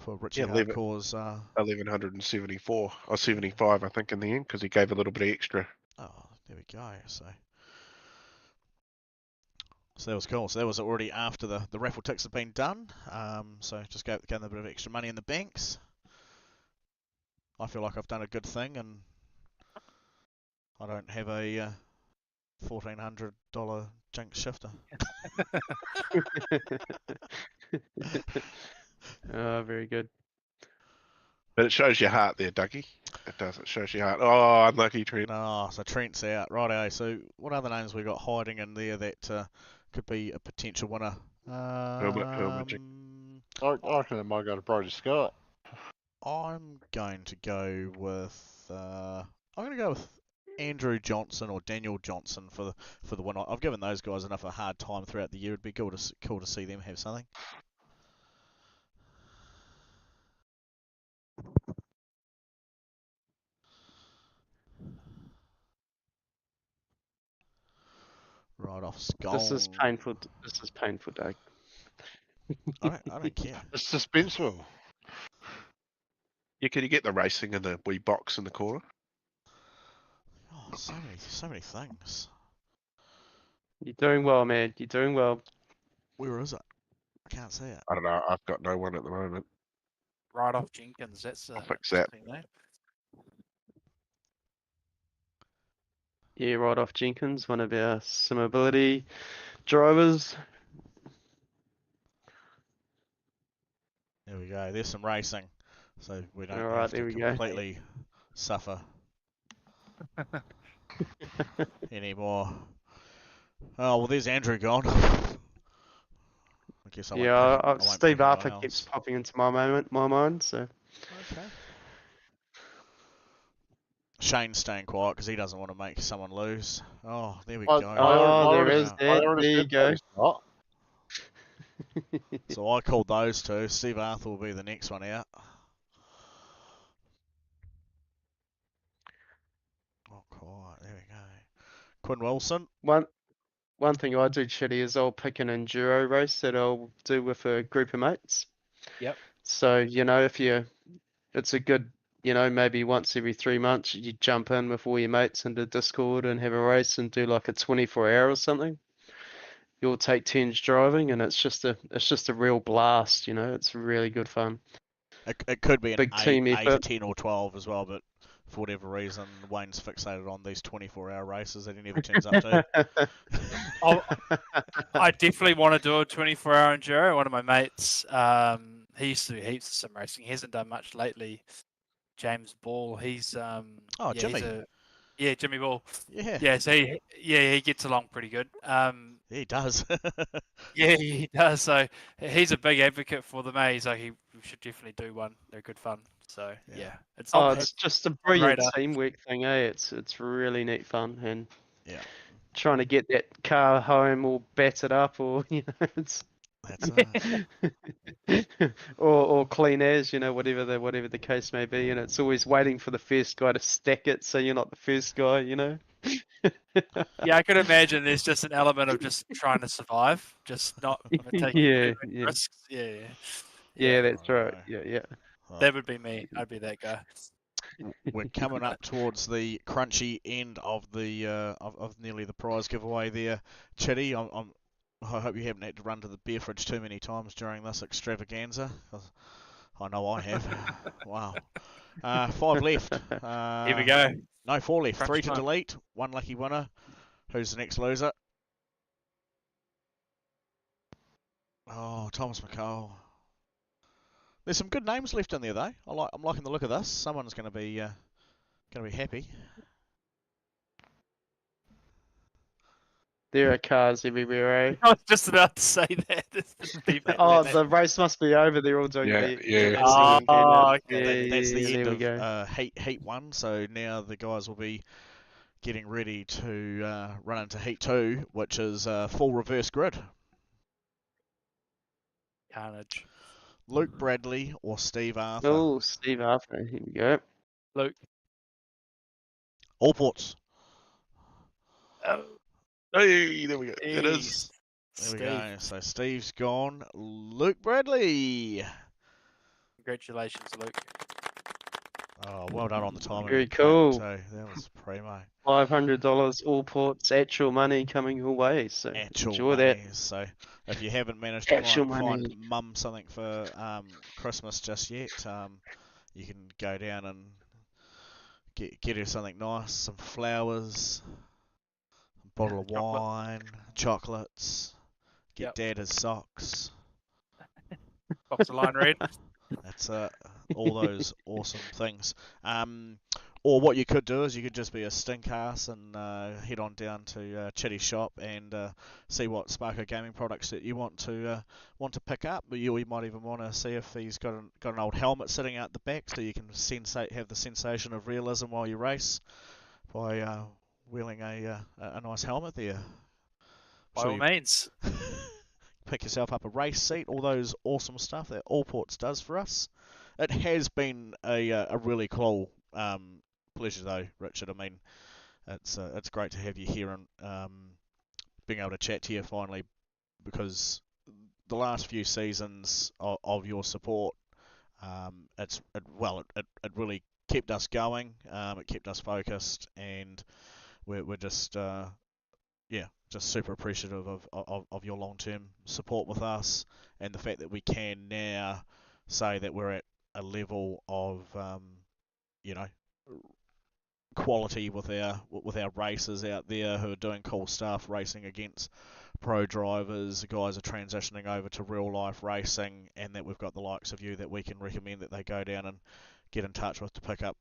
Richie
Yeah, leave it.
Hardcore's.
1174 or 75, I think, in the end, because he gave a little bit extra.
Oh, there we go. So that was cool. So that was already after the raffle ticks had been done. So just gave them a bit of extra money in the banks. I feel like I've done a good thing, and I don't have a $1,400 Jinx shifter.
Oh, very good.
But it shows your heart there, Dougie. It does. It shows your heart. Oh, unlucky Trent.
No, so Trent's out. Righto. So what other names we got hiding in there that could be a potential winner?
Hermit.
I reckon it might go to Brody Scott.
I'm going to go with Andrew Johnson or Daniel Johnson for the win. I've given those guys enough of a hard time throughout the year. It'd be cool to see them have something. Right off skull.
This is painful. This is painful, Doug.
I don't care.
It's suspenseful.
Yeah, can you get the racing in the wee box in the corner?
Oh, so many things.
You're doing well, man. You're doing well.
Where is it? I can't see it.
I don't know. I've got no one at the moment.
Right off Jenkins. That's
I'll fix that.
interesting, eh?
Yeah, right off Jenkins, one of our sim ability drivers.
There we go. There's some racing, so we don't
Alright,
have to
there we go.
completely suffer anymore. Oh well, there's Andrew gone. I guess I won't
Yeah,
pick, I won't
Steve
pick anyone
Arthur keeps
else.
popping into my mind, so.
Okay. Shane's staying quiet because he doesn't want to make someone lose. Oh, there we
I,
go.
Oh, there
There we
is
go.
I
that.
already
There you
said that
go.
he's not.
So I called those two. Steve Arthur will be the next one out. Oh, quiet. There we go. Quinn Wilson.
One thing I do, Chitty, is I'll pick an enduro race that I'll do with a group of mates.
Yep.
So, it's a good, maybe once every 3 months you jump in with all your mates into Discord and have a race and do like a 24-hour or something. You'll take turns driving and it's just a real blast, it's really good fun.
It could be an
Big team
8,
effort.
10 or 12 as well, but for whatever reason, Wayne's fixated on these 24-hour races that he never turns up to.
I definitely want to do a 24-hour enduro. One of my mates, he used to do heaps of sim racing. He hasn't done much lately. James Ball, he's
Oh,
yeah,
Jimmy.
Jimmy Ball.
Yeah.
Yeah, so he gets along pretty good.
He does.
Yeah, he does. So he's a big advocate for them. He's like, we should definitely do one. They're good fun. So yeah, it's
Oh,
not
it's just a
on the
brilliant
radar.
teamwork thing, eh? It's really neat fun and
Yeah.
trying to get that car home all battered up or it's
That's
or clean as, whatever the case may be, and it's always waiting for the first guy to stack it so you're not the first guy,
Yeah, I could imagine there's just an element of just trying to survive, just not taking too
Yeah,
many
yeah.
risks. Yeah.
Yeah, that's right.
Righto.
Yeah.
Well,
That would be me. I'd be that guy.
we're coming up towards the crunchy end of the of nearly the prize giveaway there, Chitty. I hope you haven't had to run to the beer fridge too many times during this extravaganza. 'Cause I know I have. Wow. 5 left.
Here we go.
No, 4 left.
Crunch
3 to
time.
delete. 1 lucky winner. Who's the next loser? Oh, Thomas McCall. There's some good names left in there though. I'm liking the look of this. Someone's going to be happy.
There are cars everywhere, eh?
I was just about to say that.
Oh, the race must be over. They're all doing
Yeah,
the
yeah.
the
That's the
singing
end.
handouts.
okay.
That's the
Yeah,
end
there we go.
of Heat 1. So now the guys will be getting ready to run into Heat 2, which is full reverse grid.
Carnage.
Luke Bradley or Steve Arthur.
Oh, Steve Arthur. Here we go.
Luke.
All ports.
Oh,
Hey, there we go. It is.
jeez.
There we
Steve.
go. So Steve's gone. Luke Bradley.
Congratulations, Luke.
Oh, well done on the timing.
Very
and clap
cool.
too. That was primo.
$500 all ports, actual money coming your way. So
Actual
enjoy
money.
that.
So if you haven't managed to
Actual
find
money.
mum something for Christmas just yet, you can go down and get her something nice, some flowers, a bottle of
Chocolate.
wine, chocolates. Get
Yep.
Dad his socks.
Box of line red.
That's all those awesome things. Or what you could do is you could just be a stink ass and head on down to Chitty's shop and see what Sparko gaming products that you want to pick up. But you might even want to see if he's got an old helmet sitting out the back, so you can have the sensation of realism while you race by wheeling a nice helmet there.
By
Sure
all
you
means.
pick yourself up a race seat, all those awesome stuff that Allports does for us. It has been a really cool pleasure though, Richard. I mean, it's great to have you here and being able to chat to you finally, because the last few seasons of your support, it really kept us going. It kept us focused, and we're just just super appreciative of your long-term support with us, and the fact that we can now say that we're at a level of, quality with our racers out there who are doing cool stuff, racing against pro drivers. The guys are transitioning over to real life racing, and that we've got the likes of you that we can recommend that they go down and get in touch with to pick up,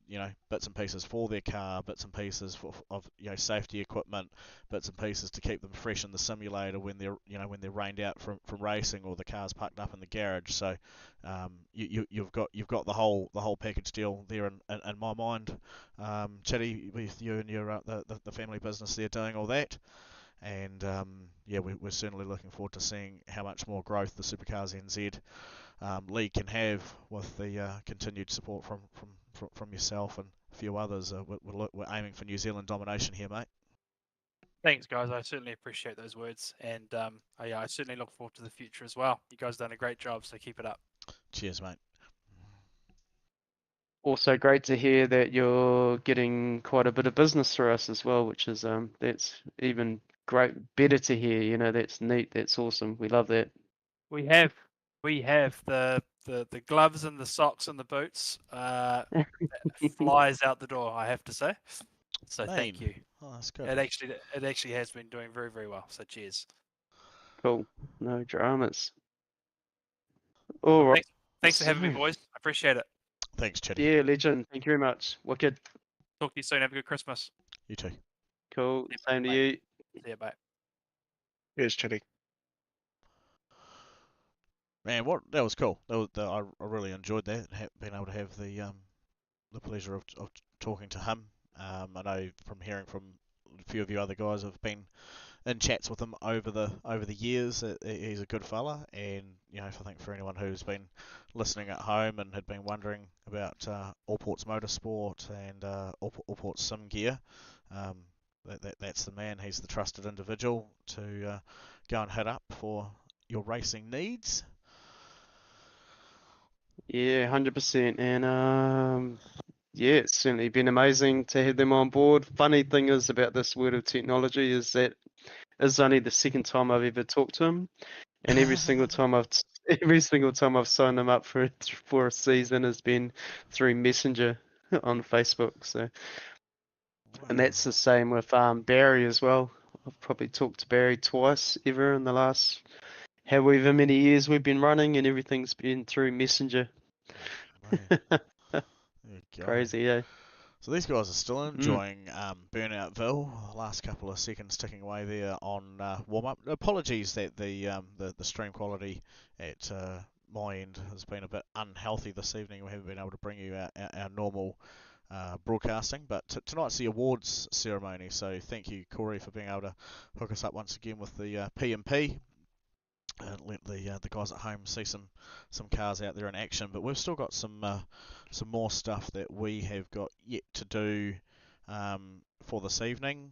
bits and pieces for their car, bits and pieces of safety equipment, bits and pieces to keep them fresh in the simulator when they're rained out from racing or the car's parked up in the garage. So you've got the whole package deal there in my mind, Chitty, with you and your the family business there doing all that. And we're certainly looking forward to seeing how much more growth the SuperCars NZ league can have with the continued support from yourself and a few others. We're aiming for New Zealand domination here, mate.
Thanks, guys. I certainly appreciate those words, and I certainly look forward to the future as well. You guys have done a great job, so keep it up.
Cheers, mate.
Also great to hear that you're getting quite a bit of business through us as well, which is that's even better to hear. That's neat. That's awesome. We love that.
We have the gloves and the socks and the boots flies out the door, I have to say. So thank you.
Oh, that's good.
It actually has been doing very, very well. So cheers.
Cool. No dramas. All right.
Thanks for having me, boys. I appreciate it.
Thanks, Chitty.
Yeah, legend. Thank you very much. Wicked.
Talk to you soon. Have a good Christmas.
You too.
Cool.
Yeah,
Same to
bye.
you.
See ya, bye.
Here's Chitty.
Man, that was cool. I really enjoyed that. Being able to have the pleasure of talking to him. I know from hearing from a few of you other guys have been in chats with him over the years. He's a good fella, and I think for anyone who's been listening at home and had been wondering about Allport's Motorsport and Allport's Sim Gear, that's the man. He's the trusted individual to go and hit up for your racing needs.
Yeah, 100%. And yeah, it's certainly been amazing to have them on board. Funny thing is about this world of technology is that it's only the second time I've ever talked to him, and every single time I've signed him up for a season has been through Messenger on Facebook. So, and that's the same with Barry as well. I've probably talked to Barry twice ever in the last however many years we've been running, and everything's been through Messenger. Crazy, yeah.
So these guys are still enjoying Burnoutville. The last couple of seconds ticking away there on warm-up. Apologies that the stream quality at my end has been a bit unhealthy this evening. We haven't been able to bring you our normal broadcasting, but tonight's the awards ceremony. So thank you, Corey, for being able to hook us up once again with the P&P. Let the guys at home see some cars out there in action, but we've still got some more stuff that we have got yet to do for this evening.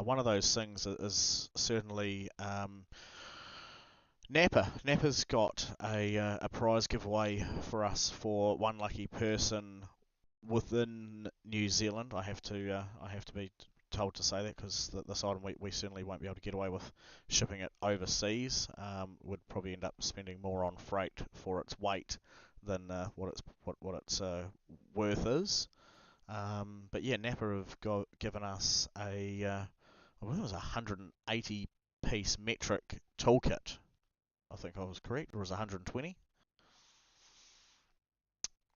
One of those things is certainly Napa. Napa's got a prize giveaway for us for one lucky person within New Zealand. I have to be told to say that because this item we certainly won't be able to get away with shipping it overseas. Would probably end up spending more on freight for its weight than what its worth is. But yeah, Napa have given us I believe it was a 180 piece metric toolkit. I think I was correct, or was it 120?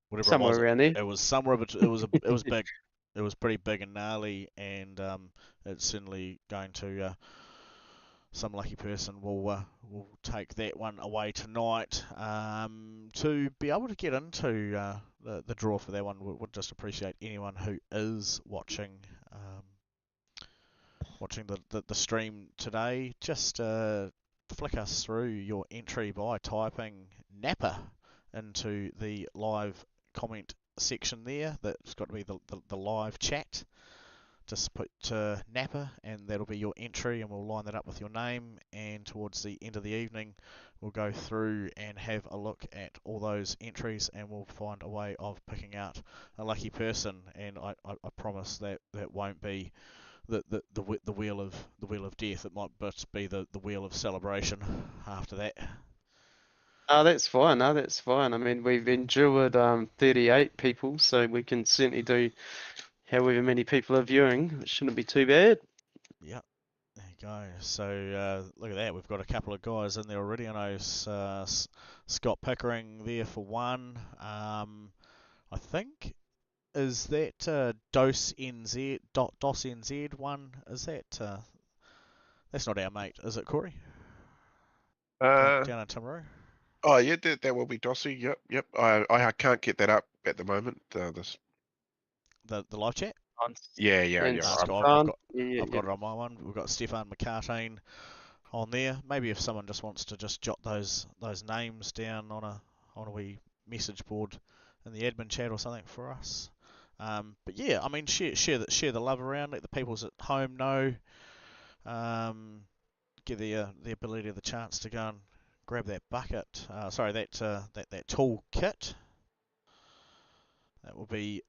Whatever
Somewhere
it was,
around there.
it was somewhere, but it was big. It was pretty big and gnarly, and it's certainly going to some lucky person will take that one away tonight. To be able to get into the draw for that one, would just appreciate anyone who is watching the stream today. Just flick us through your entry by typing Napa into the live comment section there. That's got to be the live chat. Just put Napa, and that'll be your entry, and we'll line that up with your name. And towards the end of the evening, we'll go through and have a look at all those entries, and we'll find a way of picking out a lucky person. And I promise that won't be the wheel of death. It might just be the wheel of celebration after that.
Oh, that's fine. No, that's fine. I mean, we've endured 38 people, so we can certainly do however many people are viewing, it shouldn't be too bad.
Yep. There you go. So look at that. We've got a couple of guys in there already. I know Scott Pickering there for one. I think is that DOS NZ one? Is that that's not our mate, is it, Corey? Down in Timaru.
Oh yeah, that will be Dossie. Yep. I can't get that up at the moment. This.
The live chat.
Yeah.
And
I've
Stefan,
got
yeah,
I've got it on my one. We've got Stefan McCartane on there. Maybe if someone just wants to just jot those names down on a wee message board in the admin chat or something for us. But yeah, I mean share the love around. Let the peoples at home know. Give the ability, the chance to go and grab that bucket. That tool kit. That will be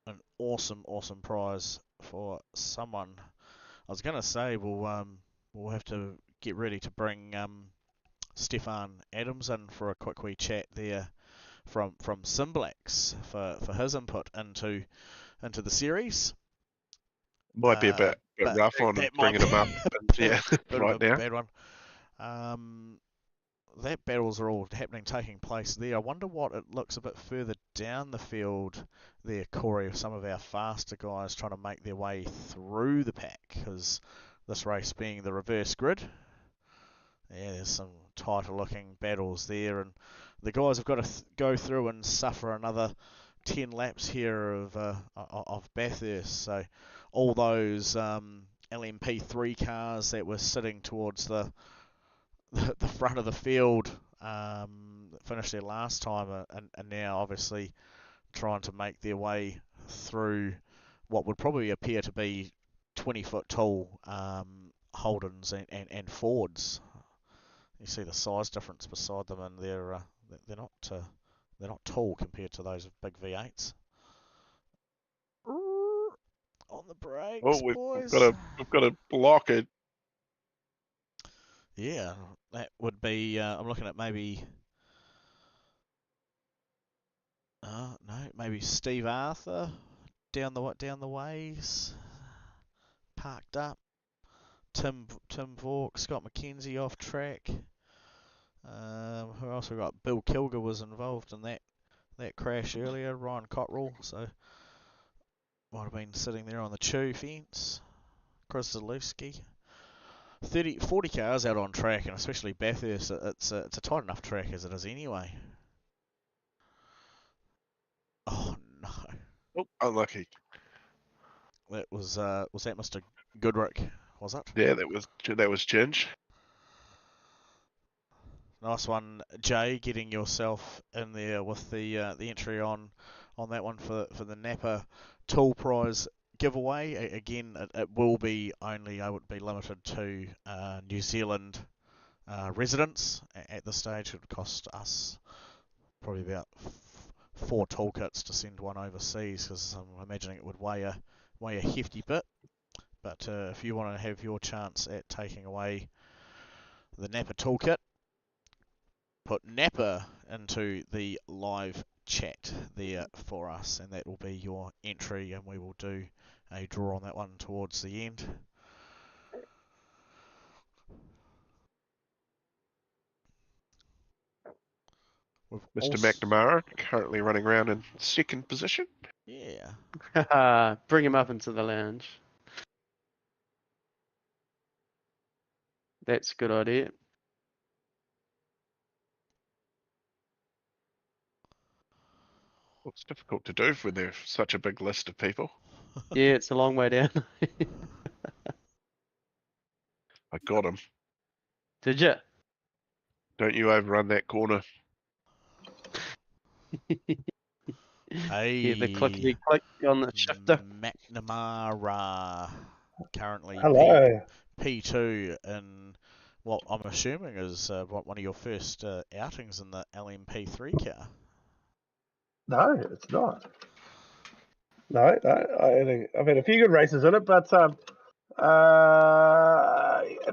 an awesome prize for someone. I was gonna say we'll have to get ready to bring Stefan Adams in for a quick wee chat there from Simblax for his input into the series.
Might be a bit rough on bringing him up. Yeah,
bit
right
of a
now.
bad one. That battles are all taking place there. I wonder what it looks a bit further down the field there, Corey, of some of our faster guys trying to make their way through the pack, because this race being the reverse grid. Yeah, there's some tighter looking battles there, and the guys have got to go through and suffer another 10 laps here of Bathurst. So all those LMP3 cars that were sitting towards the front of the field finished there last time and now obviously trying to make their way through what would probably appear to be 20-foot tall Holdens and Fords. You see the size difference beside them, and they're not tall compared to those big V8s. On the brakes,
Oh,
boys.
we've got to block it.
Yeah, that would be. I'm looking at maybe. No, maybe Steve Arthur down the ways, parked up. Tim Vork, Scott McKenzie off track. Who else we got? Bill Kilger was involved in that crash earlier. Ryan Cottrell, so might have been sitting there on the chew fence. Chris Zalewski. 40 cars out on track, and especially Bathurst, it's a tight enough track as it is anyway. Oh no!
Oh, unlucky.
That was that Mr. Goodrick, was it?
Yeah, that was Ginge.
Nice one, Jay, getting yourself in there with the entry on that one for the Napa Tool Prize giveaway. Again, it will be only able to be limited to New Zealand residents at this stage. It would cost us probably about 4 toolkits to send one overseas, because I'm imagining it would weigh a hefty bit. But if you want to have your chance at taking away the Napa toolkit, put Napa into the live chat there for us, and that will be your entry, and we will do a draw on that one towards the end.
Mr. McNamara currently running around in second position.
Yeah.
Bring him up into the lounge. That's a good idea.
Well, it's difficult to do when there's such a big list of people.
Yeah, it's a long way down.
I got him.
Did you?
Don't you overrun that corner.
Hey,
yeah, the clickety click on the shifter.
McNamara currently
Hello.
P2 in what I'm assuming is one of your first outings in the LMP3 car.
No, it's not. No, I've had a few good races in it, but a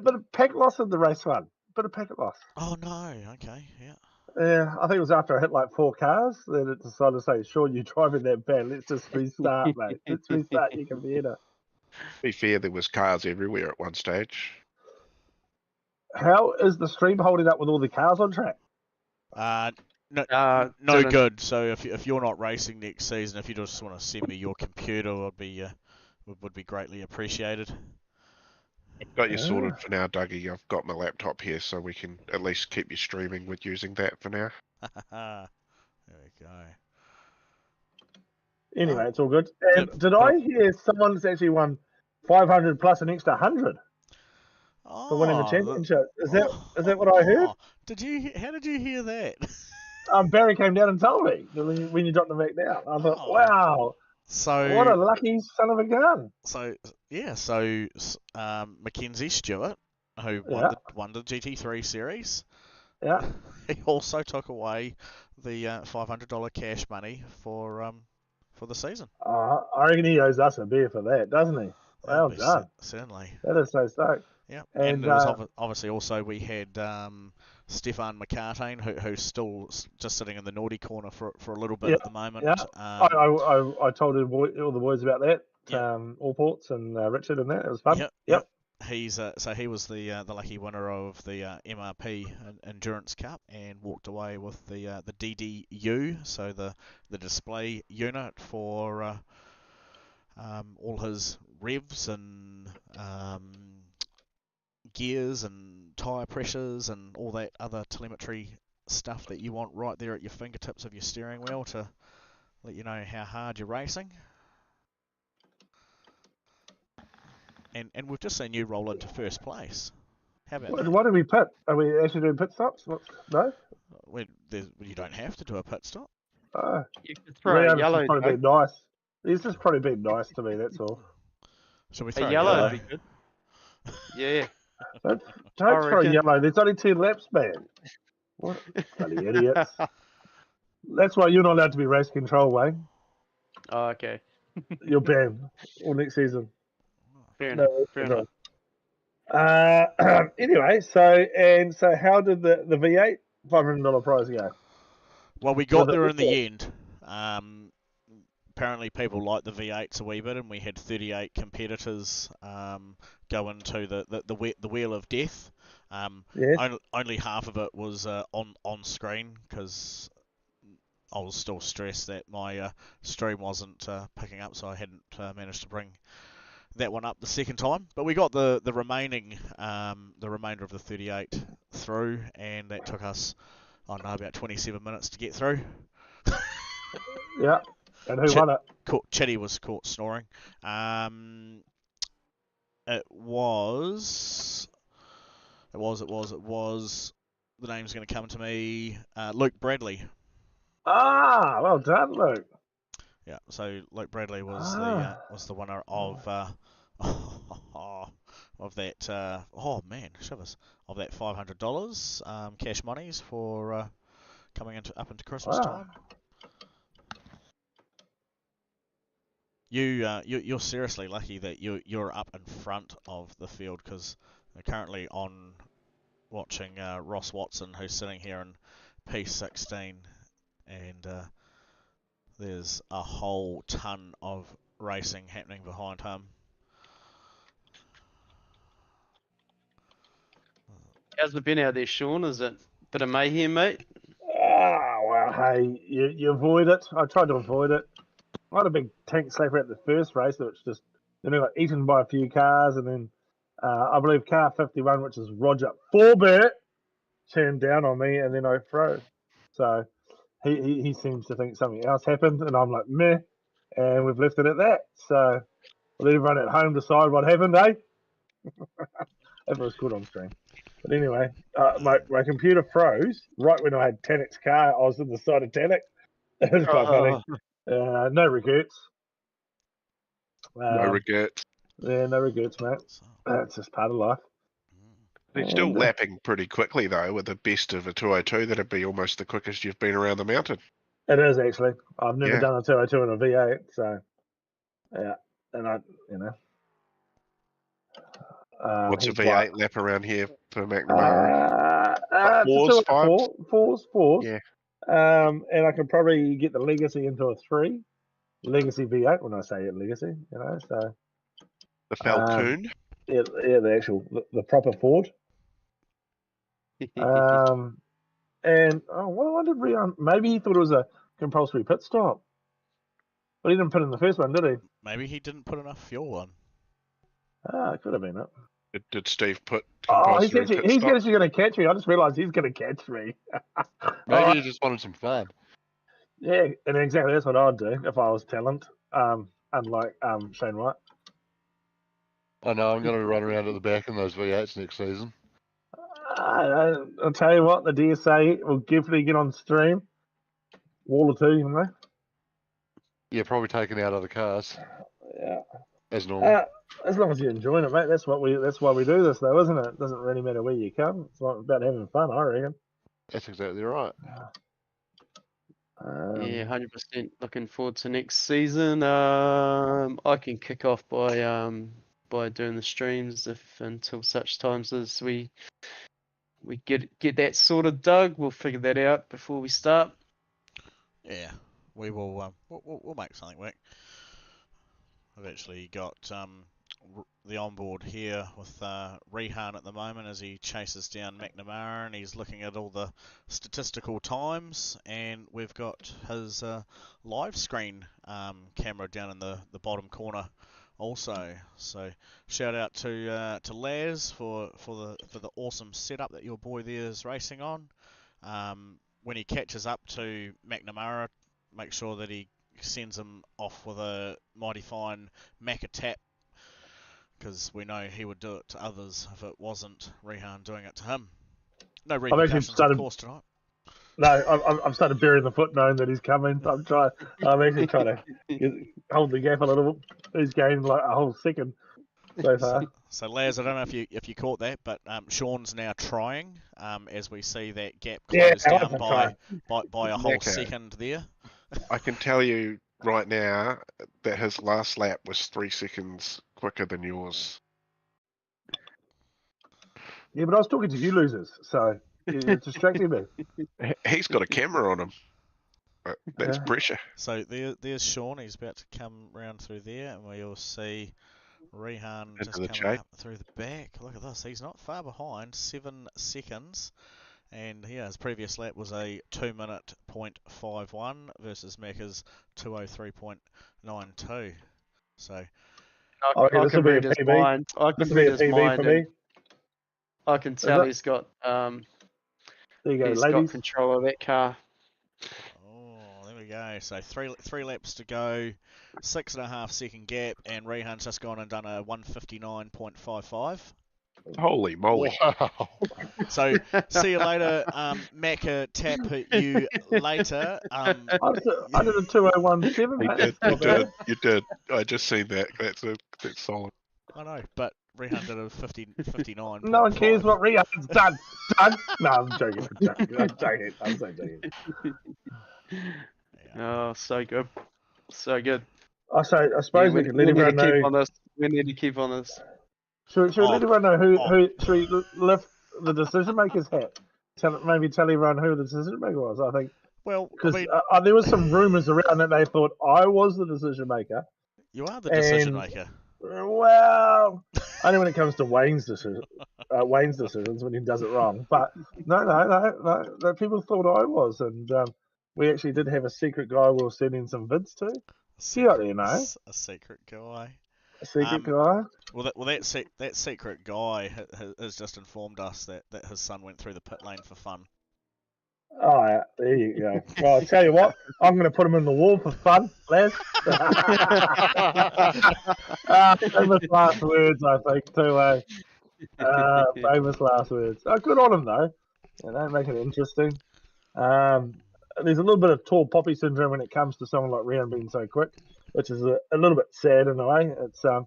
bit of pack loss in the race one. Bit of packet loss.
Oh no, okay, yeah.
Yeah, I think it was after I hit like 4 cars that it decided to say, "Sure, you're driving that bad. Let's just restart, mate. Let's restart your computer."
To be fair, there was cars everywhere at one stage.
How is the stream holding up with all the cars on track?
No
Didn't.
good. So if you're not racing next season, if you just want to send me your computer, would be greatly appreciated.
Got you sorted for now, Dougie. I've got my laptop here, so we can at least keep you streaming with using that for now.
There we go.
Anyway,
Oh.
it's all good. And
Yep,
did
but-
I hear someone's actually won 500 plus an extra 100 for winning the championship? Is that what I heard?
Did you? How did you hear that?
Barry came down and told me when you dropped them back down. I thought,
Oh.
wow,
So
what a lucky son of a gun.
So Mackenzie Stewart, who won the GT3 series,
Yeah.
he also took away the $500 cash money for the season.
I reckon he owes us a beer for that, doesn't he? Well done.
Certainly.
That is so stoked.
Yeah,
And
there was obviously also we had Stefan McCartain, who's still just sitting in the naughty corner for a little bit at the moment.
Yeah. I told all the boys about that. All Ports and Richard and that. It was fun.
Yep. He's so he was the lucky winner of the MRP Endurance Cup and walked away with the DDU, so the display unit for all his revs and gears and tyre pressures and all that other telemetry stuff that you want right there at your fingertips of your steering wheel to let you know how hard you're racing. And we've just seen you roll into first place. How about that?
Why did we pit? Are we actually doing pit stops? No?
You don't have to do a pit stop.
You could throw a yellow.
Probably been nice. He's just probably been nice to me, that's all.
Shall we throw
A yellow would be good. Yeah.
Don't throw yellow. There's only 10 laps, man. What bloody idiots. That's why you're not allowed to be race control, Wayne.
Oh, okay.
You're banned all next season.
Fair enough.
Anyway, so how did the V8 $500 prize go?
Well, we got there in the end. Apparently people like the V8s a wee bit, and we had 38 competitors go into the wheel of death. Only half of it was on screen because I was still stressed that my stream wasn't picking up, so I hadn't managed to bring that one up the second time. But we got the remainder of the 38 through, and that took us about 27 minutes to get through.
Yeah. And who won it?
Chetty was caught snoring. It was. The name's going to come to me. Luke Bradley.
Ah, well done, Luke.
Yeah. So Luke Bradley was the winner of of that. Oh man, shivers! Of that $500 cash monies for coming up into Christmas time. You're seriously lucky that you're up in front of the field, because they're currently on watching Ross Watson, who's sitting here in P16, and there's a whole ton of racing happening behind him.
How's it been out there, Sean? Is it a bit of mayhem, mate?
Well, hey, you avoid it. I tried to avoid it. I had a big tank slapper at the first race, which just got eaten by a few cars, and then I believe car 51, which is Roger Forbert, turned down on me, and then I froze. So he seems to think something else happened, and I'm like, meh, and we've left it at that. So we'll let everyone at home decide what happened, eh? If it was good on screen. But anyway, my computer froze right when I had Tanek's car. I was in the side of Tanek. It was quite funny. No regrets.
No regrets.
Yeah, no regrets, mate. It's just part of life.
They're still lapping pretty quickly, though, with the best of a 202. That'd be almost the quickest you've been around the mountain.
It is, actually. I've never done a 202 in a V8, so yeah. And
what's a V8 lap around here for McNamara? Fours,
it's a fours.
Yeah.
And I can probably get the Legacy into a 3. Legacy V8 when I say it, Legacy, so.
The Falcon.
Yeah, the proper Ford. And what did Rian? Maybe he thought it was a compulsory pit stop, but he didn't put in the first one, did he?
Maybe he didn't put enough fuel on.
It could have been it.
Did Steve put
Oh, he's
compulsory pit stop?
actually going to catch me. I just realised he's going to catch me.
Maybe he just wanted some fun.
Yeah, and exactly that's what I'd do if I was talent. Unlike Shane White.
I know I'm going to run around at the back in those V8s next season.
I'll tell you what, the DSA will definitely get on stream. Wall or two,
Yeah, probably taking out other cars
Yeah.
as normal.
As long as you're enjoying it, mate. That's why we do this, though, isn't it? It doesn't really matter where you come. It's about having fun, I reckon.
That's exactly right.
Yeah, 100% looking forward to next season. I can kick off by doing the streams until such times as we get that sorted, Doug. We'll figure that out before we start.
Yeah, we will. We'll make something work. I've actually got the onboard here with Rehan at the moment as he chases down McNamara, and he's looking at all the statistical times, and we've got his live screen camera down in the bottom corner also. So shout out to Laz for the awesome setup that your boy there is racing on. When he catches up to McNamara, make sure that he sends him off with a mighty fine Macca tap, because we know he would do it to others if it wasn't Rehan doing it to him. No repercussions, of course, tonight.
No, I've started burying the foot knowing that he's coming. I'm actually trying to hold the gap a little bit. He's gained like a whole second so far.
So Laz, I don't know if you caught that, but Sean's now trying as we see that gap close down by a whole second there.
I can tell you right now that his last lap was 3 seconds quicker than yours.
Yeah, but I was talking to you losers, so it's distracting me.
He's got a camera on him. That's pressure.
So there's Sean. He's about to come round through there, and we'll see Rehan just coming up through the back. Look at this. He's not far behind, 7 seconds. And his previous lap was a 2-minute .51 versus Macca's 2:03.92. So
I can read his mind. I can read his mind. I can tell he's got
there you go,
he's
ladies.
got control of that car.
Oh, there we go. So three laps to go, 6.5 second gap, and Rehan's just gone and done a 1:59.55.
Holy moly!
Wow.
So see you later, Macca. Tap you later.
I did a 2:01.7.
You did. I just seen that. That's solid.
I know, but Rehan did a 59.
No one cares what Rehan's done. No, I'm joking. I'm so joking.
Oh, so good. So good.
I suppose we can let everyone know.
We need to keep on this.
Should we let everyone know who should we lift the decision maker's hat? Maybe tell everyone who the decision maker was. I think.
Well,
because there was some rumours around that they thought I was the decision maker.
You are the decision maker.
Well, only when it comes to Wayne's decisions when he does it wrong. But no, people thought I was, and we actually did have a secret guy we were sending some vids to. See out there,
A secret guy.
A secret guy.
That secret guy has just informed us that his son went through the pit lane for fun.
Oh, yeah, there you go. Well, I'll tell you what, I'm going to put him in the wall for fun, Les. Famous last words, I think, too, famous last words. Oh, good on him, though. Make it interesting. There's a little bit of tall poppy syndrome when it comes to someone like Rian being so quick, which is a little bit sad in a way. It's you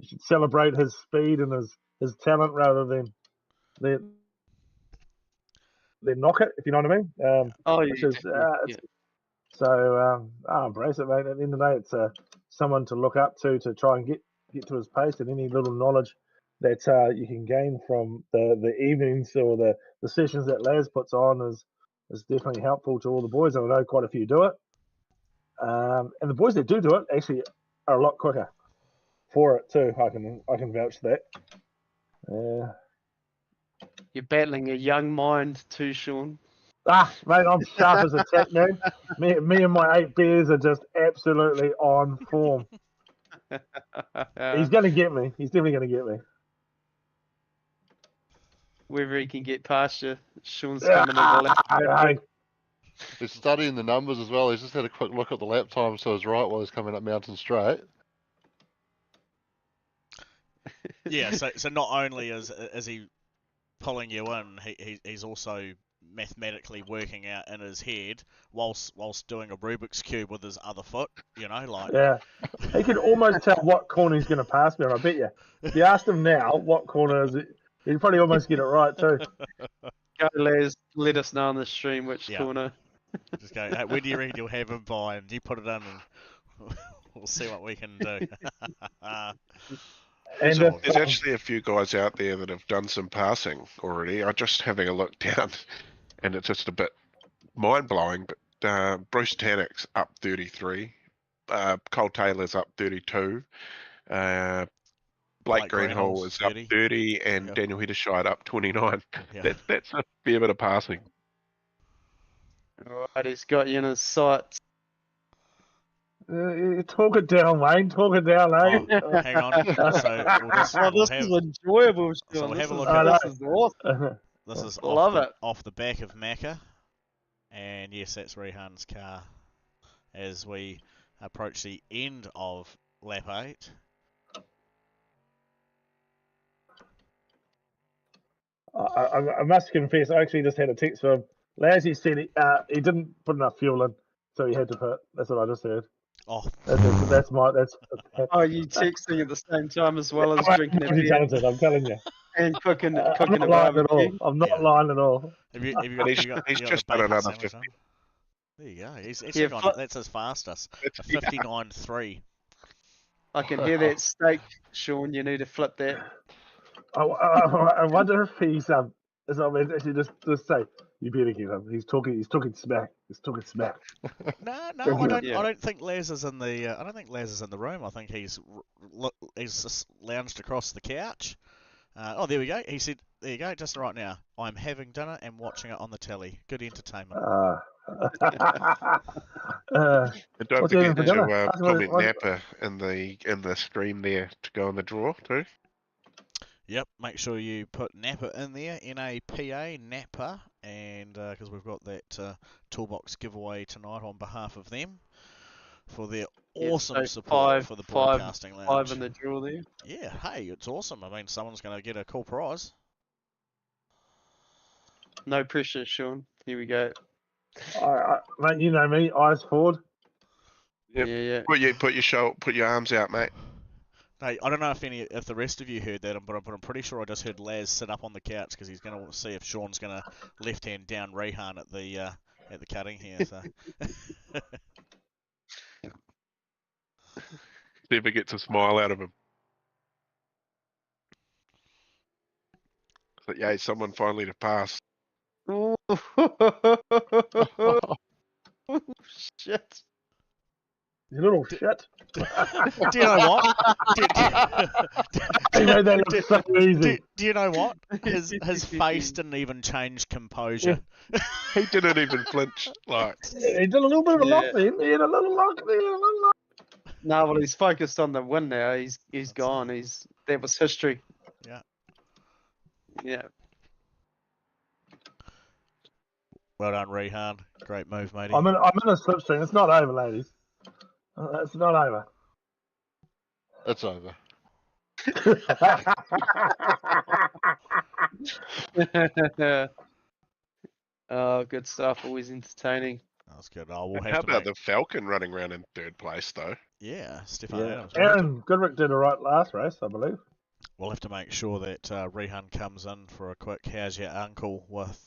should celebrate his speed and his talent rather than knock it, if you know what I mean. So I embrace it, mate. At the end of the day, it's someone to look up to try and get to his pace, and any little knowledge that you can gain from the evenings or the sessions that Laz puts on is definitely helpful to all the boys, and I know quite a few do it. And the boys that do it actually are a lot quicker for it too. I can vouch for that.
You're battling a young mind too, Sean.
Mate, I'm sharp as a tack, man. Me and my 8 beers are just absolutely on form. He's going to get me. He's definitely going to get me.
Wherever he can get past you, Sean's coming in the lap.
Hey,
He's studying the numbers as well. He's just had a quick look at the lap time to his right while he's coming up Mountain Straight.
Yeah, so not only is he pulling you in, he's also mathematically working out in his head whilst doing a Rubik's Cube with his other foot, like...
Yeah. He can almost tell what corner he's going to pass me on, I bet you. If you asked him now what corner is it, he'd probably almost get it right too.
Go, Les, let us know on the stream which corner.
Just go, hey, when do you reckon you'll have him by? And you put it in and we'll see what we can do.
There's actually a few guys out there that have done some passing already. I'm just having a look down, and it's just a bit mind-blowing, but Bruce Tannock's up 33, Cole Taylor's up 32, Blake Greenhall is up 30, and Daniel Hiddershide up 29. Yeah. That's a fair bit of passing.
Alright, he's got you in his sights.
Talk it down, Wayne. Talk it down, eh?
Oh, hang on. So
this is enjoyable, Sean.
So we'll have a look
at this. Is awesome.
This is off the back of Macca. And yes, that's Rehan's car as we approach the end of lap 8.
I must confess, I actually just had a text from Lassie said he didn't put enough fuel in, so he had to put. That's what I just heard.
Oh,
that's my.
Oh, you texting at the same time as well as drinking a beer.
Talented, I'm telling you.
And cooking
I'm
a
not lying at
barbecue.
all. I'm not lying at all.
Have you got
he's just done another 50.
There you go. He's actually gone, that's his fastest. A 59.3.
I can hear that steak, Sean. You need to flip that.
I wonder if he's actually just say, you better get him. He's talking smack. He's talking smack.
No, I don't think Laz is in the. I don't think Laz is in the room. I think he's just lounged across the couch. There we go. He said, "There you go, just right now. I'm having dinner and watching it on the telly. Good entertainment."
And don't forget to comment Napa in the stream there to go on the draw too.
Yep, make sure you put Napa in there, N-A-P-A, Napa, and because we've got that toolbox giveaway tonight on behalf of them for their awesome support for the broadcasting lounge.
5 in the draw there.
Yeah, hey, it's awesome. I mean, someone's going to get a cool prize.
No pressure, Sean. Here we go.
Mate, you know me, eyes forward.
Yep.
Yeah.
Put your arms out, mate.
Hey, I don't know if the rest of you heard that, but I'm pretty sure I just heard Laz sit up on the couch because he's going to see if Sean's going to left hand down Rehan at the cutting here. So.
Never gets a smile out of him. But yeah, someone finally to pass.
Oh, shit.
You little shit.
Do you know what? Do you know what? His face didn't even change composure.
He didn't even flinch. Like
he did a little bit of a lock there. He had a little lock there.
No, well, he's focused on the win now. He's gone. That was history.
Yeah.
Yeah.
Well done, Rehan. Great move, matey.
I'm in a slipstream. It's not over, ladies. It's not over.
It's over.
Oh, good stuff. Always entertaining.
That's good. Oh, we'll have
how about the Falcon running around in third place, though?
Yeah, Stefan Adams.
Aaron Goodrick did a right last race, I believe.
We'll have to make sure that Rehan comes in for a quick "How's your uncle?" with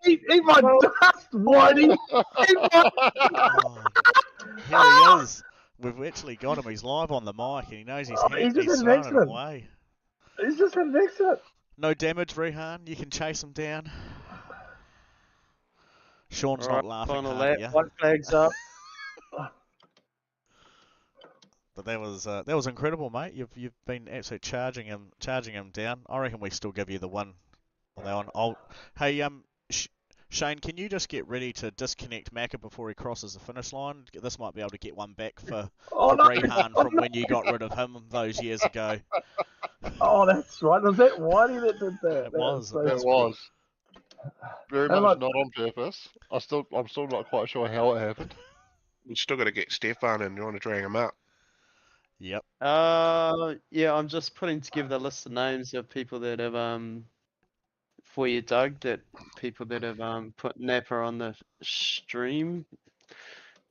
Eat my dust, Whitey!
Here he is. We've actually got him. He's live on the mic, and he knows
Oh, he just
he's
had an
throwing it
accident.
away.
He's just had an accident.
No damage, Rehan. You can chase him down. Sean's not laughing
Final
hard
lap.
at you.
White flags up.
But that was incredible, mate. You've been absolutely charging him down. I reckon we still give you the win on that one. Hey, Shane, can you just get ready to disconnect Macca before he crosses the finish line? This might be able to get one back for Rehan from when you got rid of him those years ago.
Oh, that's right. Was that Whitey that did that?
It was.
So
It was very
How
much
much-
not on purpose. I'm still not quite sure how it happened.
You still got to get Stefan and you want to drag him out.
Yep.
Yeah, I'm just putting together the list of names of people that have for you, Doug. That people that have put Napa on the stream.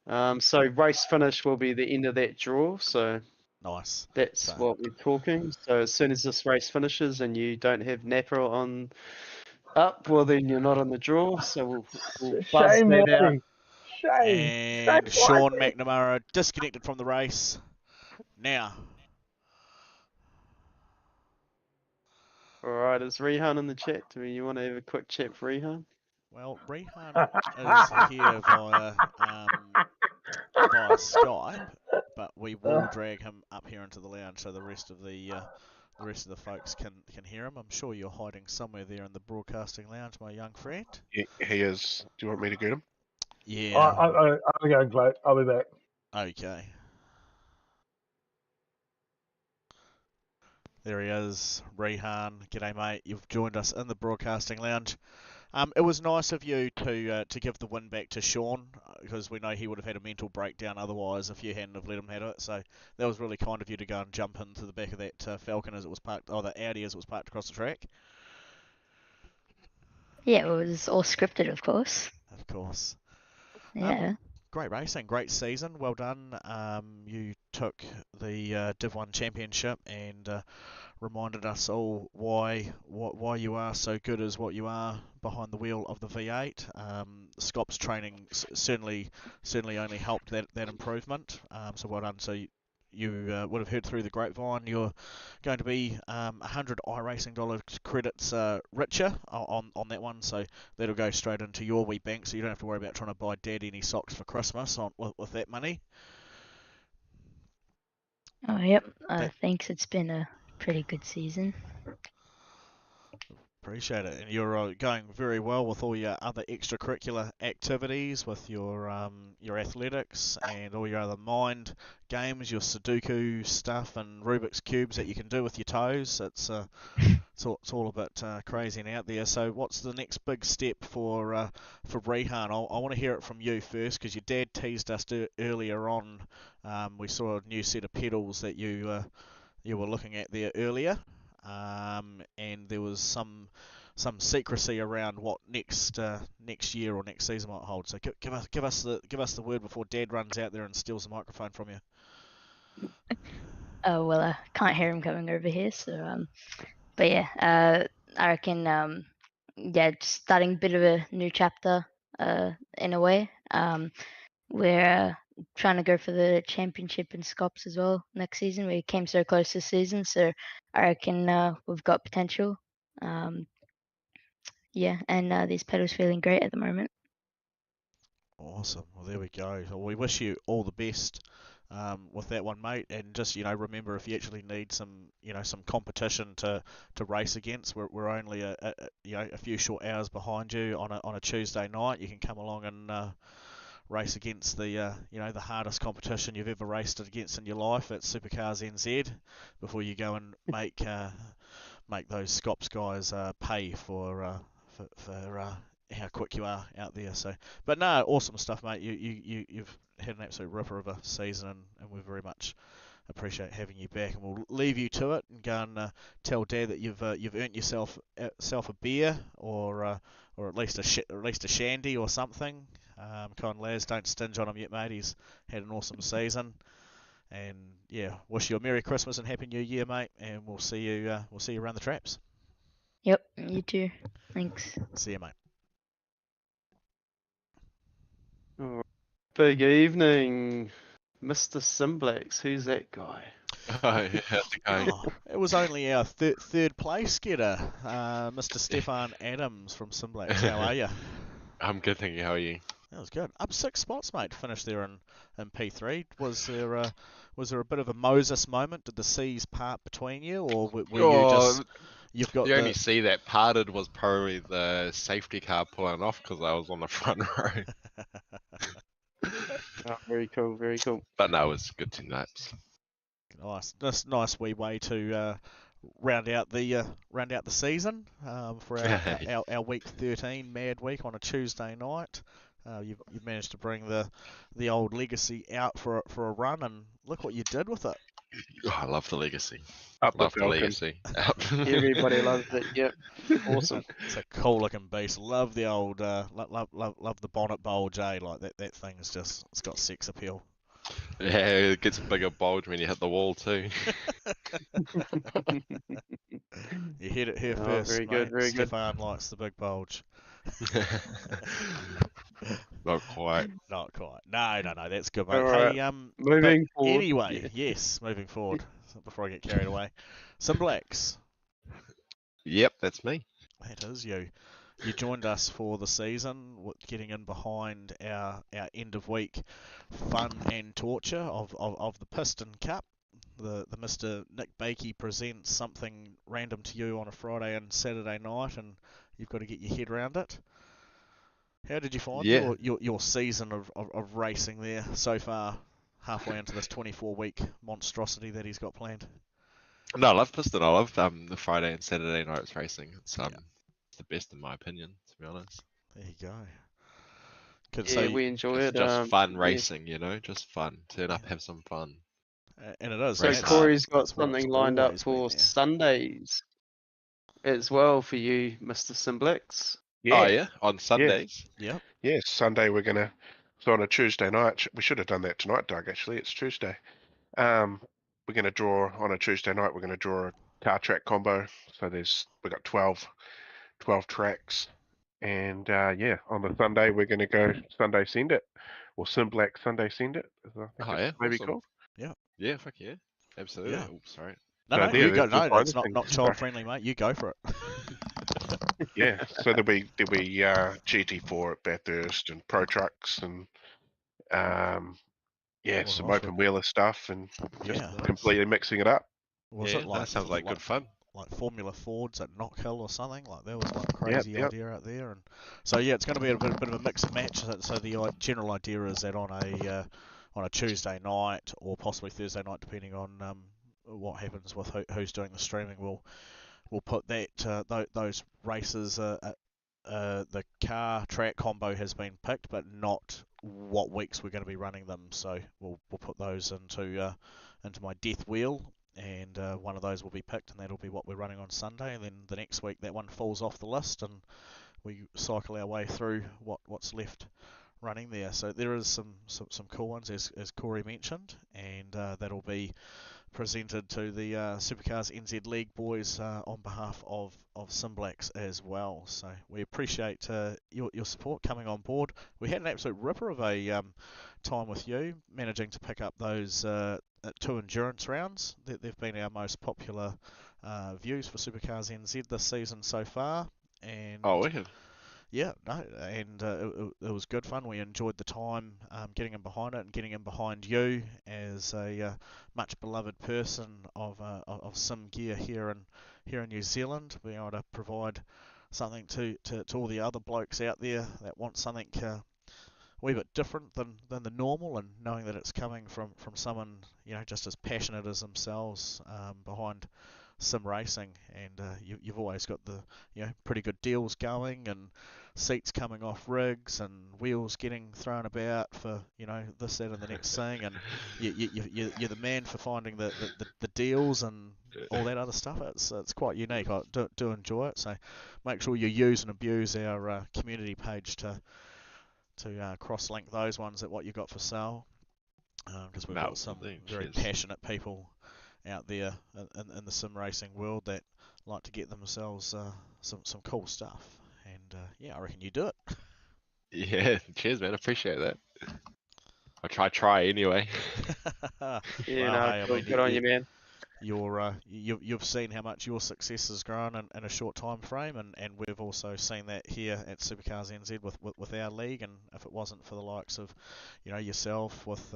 So race finish will be the end of that draw. So
Nice.
that's
So-
what we're talking. So as soon as this race finishes and you don't have Napa on up, well then you're not on the draw. So we'll buzz
Shame,
that out.
Whitey. Shame.
And
Shame,
Sean
Whitey.
McNamara disconnected from the race. Now.
All right, is Rehan in the chat? Do you want to have a quick chat for Rehan?
Well, Rehan is here via Skype, but we will drag him up here into the lounge so the rest of the folks can hear him. I'm sure you're hiding somewhere there in the broadcasting lounge, my young friend.
He is. Do you want me to get him?
Yeah.
I'm going, Clay. I'll be back.
Okay. There he is, Rehan. G'day, mate. You've joined us in the broadcasting lounge. It was nice of you to give the win back to Sean, because we know he would have had a mental breakdown otherwise if you hadn't have let him have it. So that was really kind of you to go and jump into the back of that Falcon as it was parked, or the Audi as it was parked across the track.
Yeah, it was all scripted, of course.
Of course.
Yeah.
Great racing, great season, well done. You took the Div 1 Championship and reminded us all why you are so good as what you are behind the wheel of the V8. Scops training certainly only helped that improvement. So well done. So you would have heard through the grapevine you're going to be 100 iRacing dollar credits richer on that one, so that'll go straight into your wee bank, so you don't have to worry about trying to buy Dad any socks for Christmas with that money.
Oh, yep. Thanks. It's been a pretty good season.
Appreciate it. And you're going very well with all your other extracurricular activities, with your athletics and all your other mind games, your Sudoku stuff and Rubik's cubes that you can do with your toes. It's all a bit crazy and out there. So what's the next big step for Rehan? I want to hear it from you first, because your dad teased us earlier on. We saw a new set of pedals that you were looking at there earlier. And there was some secrecy around what next year or next season might hold. So give us the word before Dad runs out there and steals the microphone from you.
Oh well, I can't hear him coming over here. So but yeah, I reckon just starting a bit of a new chapter in a way. We're trying to go for the championship in Scops as well next season. We came so close this season, so I reckon we've got potential. Yeah, and these pedals feeling great at the moment.
Awesome. Well, there we go. Well, we wish you all the best with that one, mate. And just remember, if you actually need some competition to race against, we're only a few short hours behind you on a Tuesday night. You can come along and race against the the hardest competition you've ever raced against in your life at SuperCars NZ before you go and make those Scops guys pay for how quick you are out there. So, but no, awesome stuff, mate. You've had an absolute ripper of a season, and we very much appreciate having you back. And we'll leave you to it and go and tell Dad that you've earned yourself a beer or at least a shandy or something. Con Laz, don't stinge on him yet, mate. He's had an awesome season. And yeah, wish you a Merry Christmas and Happy New Year, mate. And we'll see you around the traps.
Yep, you too. Thanks.
See you, mate.
Big evening, Mr. Simplex, who's that guy?
Oh, yeah, how's it going?
Oh, it was only our third place getter, Mr. Stefan Adams from Simplex. How are you?
I'm good, thank you. How are you?
That was good. Up 6 spots, mate. Finished there in P3. Was there a bit of a Moses moment? Did the seas part between you, or were you just you've got
The only sea that parted was probably the safety car pulling off because I was on the front row.
Oh, very cool, very cool.
But no, it was good 2 laps.
Nice, that's a nice wee way to round out the season for our week 13 mad week on a Tuesday night. You've managed to bring the old legacy out for a run, and look what you did with it.
Oh, I love the legacy.
Up the
Love the
Falcon.
legacy.
Everybody loves it. Yep, awesome.
It's a cool looking beast. Love the old love the bonnet bulge, eh? Like that thing's just, it's got sex appeal.
Yeah, it gets a bigger bulge when you hit the wall too.
You hit it here
Oh,
first,
very
mate.
good, very good.
Stefan likes the big bulge.
Not quite.
Not quite. No. That's good, mate.
Alright,
Hey,
moving
but
forward.
anyway,
Yeah.
yes, moving forward. Before I get carried away, some blacks.
Yep, that's me.
That is you. You joined us for the season, getting in behind our end of week fun and torture of the Piston Cup. The Mr. Nick Bakey presents something random to you on a Friday and Saturday night, and you've got to get your head around it. How did you find
Yeah.
your season of racing there so far, halfway into this 24-week monstrosity that he's got planned?
No, I love Piston. I love the Friday and Saturday nights racing. It's the best in my opinion, to be honest.
There you go. Good.
Yeah, we enjoy
It's
it.
just fun
yeah.
racing, just fun. Turn up, have some fun.
And it is.
So
and
Corey's got
that's what it's
something lined up
always been
for
there.
Sundays as well for you, Mr. Simplex.
Oh yeah, on Sundays.
Yep.
Yes, Sunday we're gonna. So on a Tuesday night, we should have done that tonight, Doug. Actually, it's Tuesday. We're gonna draw on a Tuesday night. We're gonna draw a car track combo. So we've got 12 tracks, and yeah, on the Sunday we're gonna go Sunday Send It, or Simplex Sunday Send It. I think
Oh
it's
yeah,
maybe
awesome.
called.
Yeah, fuck yeah, absolutely.
Yeah.
Oops, sorry.
No,
So
no,
there,
you go.
that's the
No, that's
side of
not
things.
child friendly, mate. You go for it.
Yeah, so there'll be GT4 at Bathurst and Pro Trucks and
Well,
some
nice.
open wheeler stuff and just
Yeah.
completely mixing it up.
Was
Yeah,
it like
that sounds like good fun.
like Formula Fords at Knock Hill or something? Like there was one
Yep,
crazy
yep.
idea out there, and so yeah, it's going to be a bit of a mix and match. So the general idea is that on a Tuesday night or possibly Thursday night, depending on what happens with who's doing the streaming, we'll put that those races. The car track combo has been picked, but not what weeks we're going to be running them. So we'll put those into my death wheel, and one of those will be picked, and that'll be what we're running on Sunday. And then the next week that one falls off the list, and we cycle our way through what's left running there. So there is some cool ones as Corey mentioned, and that'll be presented to the SuperCars NZ League boys on behalf of Simplex as well. So we appreciate your support coming on board. We had an absolute ripper of a time with you, managing to pick up those 2 endurance rounds. They've been our most popular views for SuperCars NZ this season so far. And
Oh, wicked.
yeah, no, and it was good fun. We enjoyed the time getting in behind it and getting in behind you as a much beloved person of sim gear here in New Zealand, being able to provide something to all the other blokes out there that want something a wee bit different than the normal, and knowing that it's coming from someone just as passionate as themselves behind sim racing, and you've always got the pretty good deals going, and seats coming off rigs, and wheels getting thrown about for this, that, and the next thing, and you're the man for finding the deals and all that other stuff. It's quite unique. I do enjoy it. So make sure you use and abuse our community page to cross-link those ones at what you got for sale, because we've got some very passionate people out there in the sim racing world that like to get themselves some cool stuff, and yeah, I reckon you do it.
Yeah, cheers, man. Appreciate that. I try anyway.
Yeah,
Well,
no,
hey, I
cool.
mean,
Good on you, man.
you've seen how much your success has grown in a short time frame, and we've also seen that here at SuperCars NZ with our league. And if it wasn't for the likes of, yourself with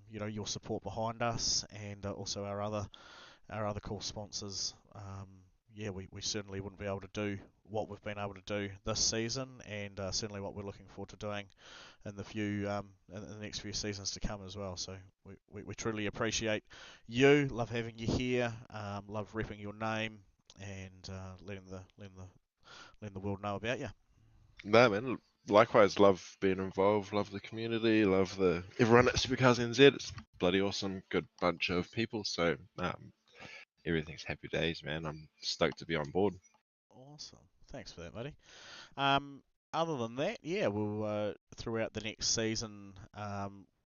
your support behind us, and also our other cool sponsors, yeah, we certainly wouldn't be able to do what we've been able to do this season, and certainly what we're looking forward to doing in the next few seasons to come as well. So we truly appreciate you. Love having you here. Love repping your name and letting the world know about you.
No, man. Likewise, love being involved. Love the community. Love the everyone at SuperCars NZ. It's bloody awesome. Good bunch of people. So everything's happy days, man. I'm stoked to be on board.
Awesome. Thanks for that, buddy. Um, Other than that, yeah, we'll throughout the next season,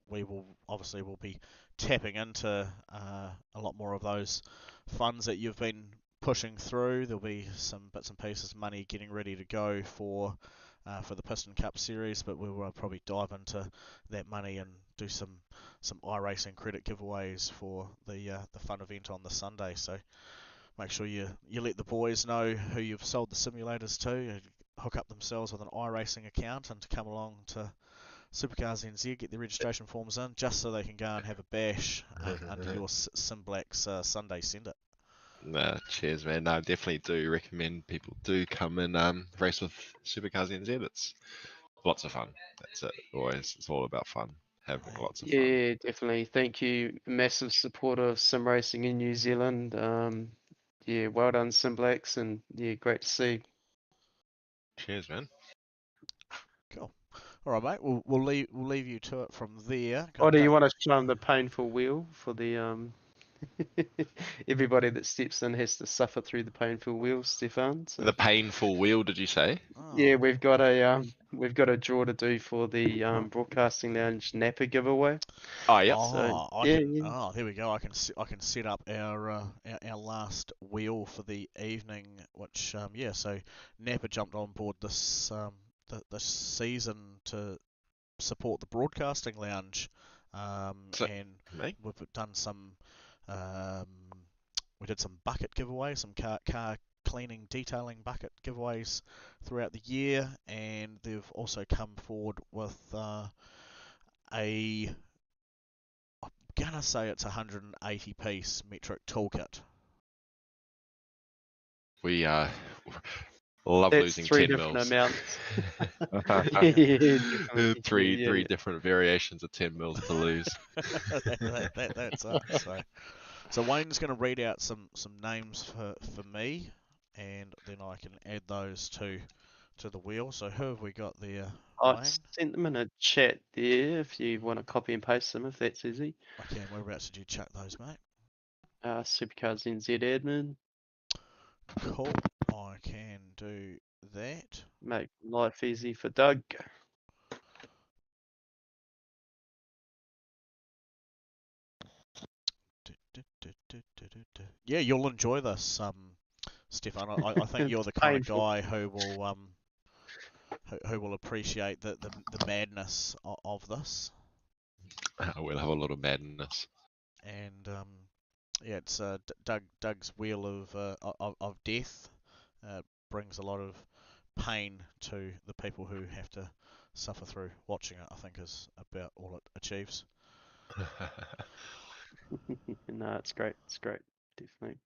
we will be tapping into a lot more of those funds that you've been pushing through. There'll be some bits and pieces of money getting ready to go for the Piston Cup series, but we'll probably dive into that money and do some iRacing credit giveaways for the fun event on the Sunday. So make sure you let the boys know who you've sold the simulators to, hook up themselves with an iRacing account, and to come along to SuperCars NZ, get their registration forms in, just so they can go and have a bash under your Sim Black's Sunday Send It.
Cheers, man. No, I definitely do recommend people do come and race with Supercars NZ. It's lots of fun. That's it. Always, it's all about fun. Having lots of fun.
Yeah, definitely. Thank you. Massive supporter of sim racing in New Zealand. Yeah, well done, Sim Blacks, and yeah, great to see.
Cheers, man.
Cool. All right, mate. We'll leave you to it from there.
Oh, do you want to show them the painful wheel for the everybody that steps in has to suffer through the painful wheel, Stefan? So
The painful wheel, did you say?
yeah,
Oh,
we've got a draw to do for the Broadcasting Lounge Napa giveaway.
Oh, yeah.
So
I
yeah,
can.
yeah.
Oh, here we go. I can set up our last wheel for the evening. Which yeah. So Napa jumped on board this season to support the Broadcasting Lounge,
So,
and
me?
we've done some. Um, we did some bucket giveaways, some car cleaning, detailing bucket giveaways throughout the year, and they've also come forward with a. I'm gonna say it's 180 piece metric toolkit.
We love
That's
losing
3
10
different
mils.
amounts. Yeah, definitely.
three
Yeah,
three different variations of 10 mils to lose.
That's it. So Wayne's going to read out some names for me, and then I can add those to the wheel. So who have we got there,
I
Wayne?
sent them in a chat there if you want to copy and paste them, if that's easy.
Okay, whereabouts did you chuck those, mate?
Supercars NZ admin,
Cool. I can do that.
make life easy for Doug.
Yeah, you'll enjoy this, Stefan. I think you're
It's
the kind of
painful.
guy who will appreciate the madness of this.
We'll have a lot of madness.
And yeah, it's Doug's wheel of death. Brings a lot of pain to the people who have to suffer through watching it. I think is about all it achieves.
No, it's great. It's great. Definitely.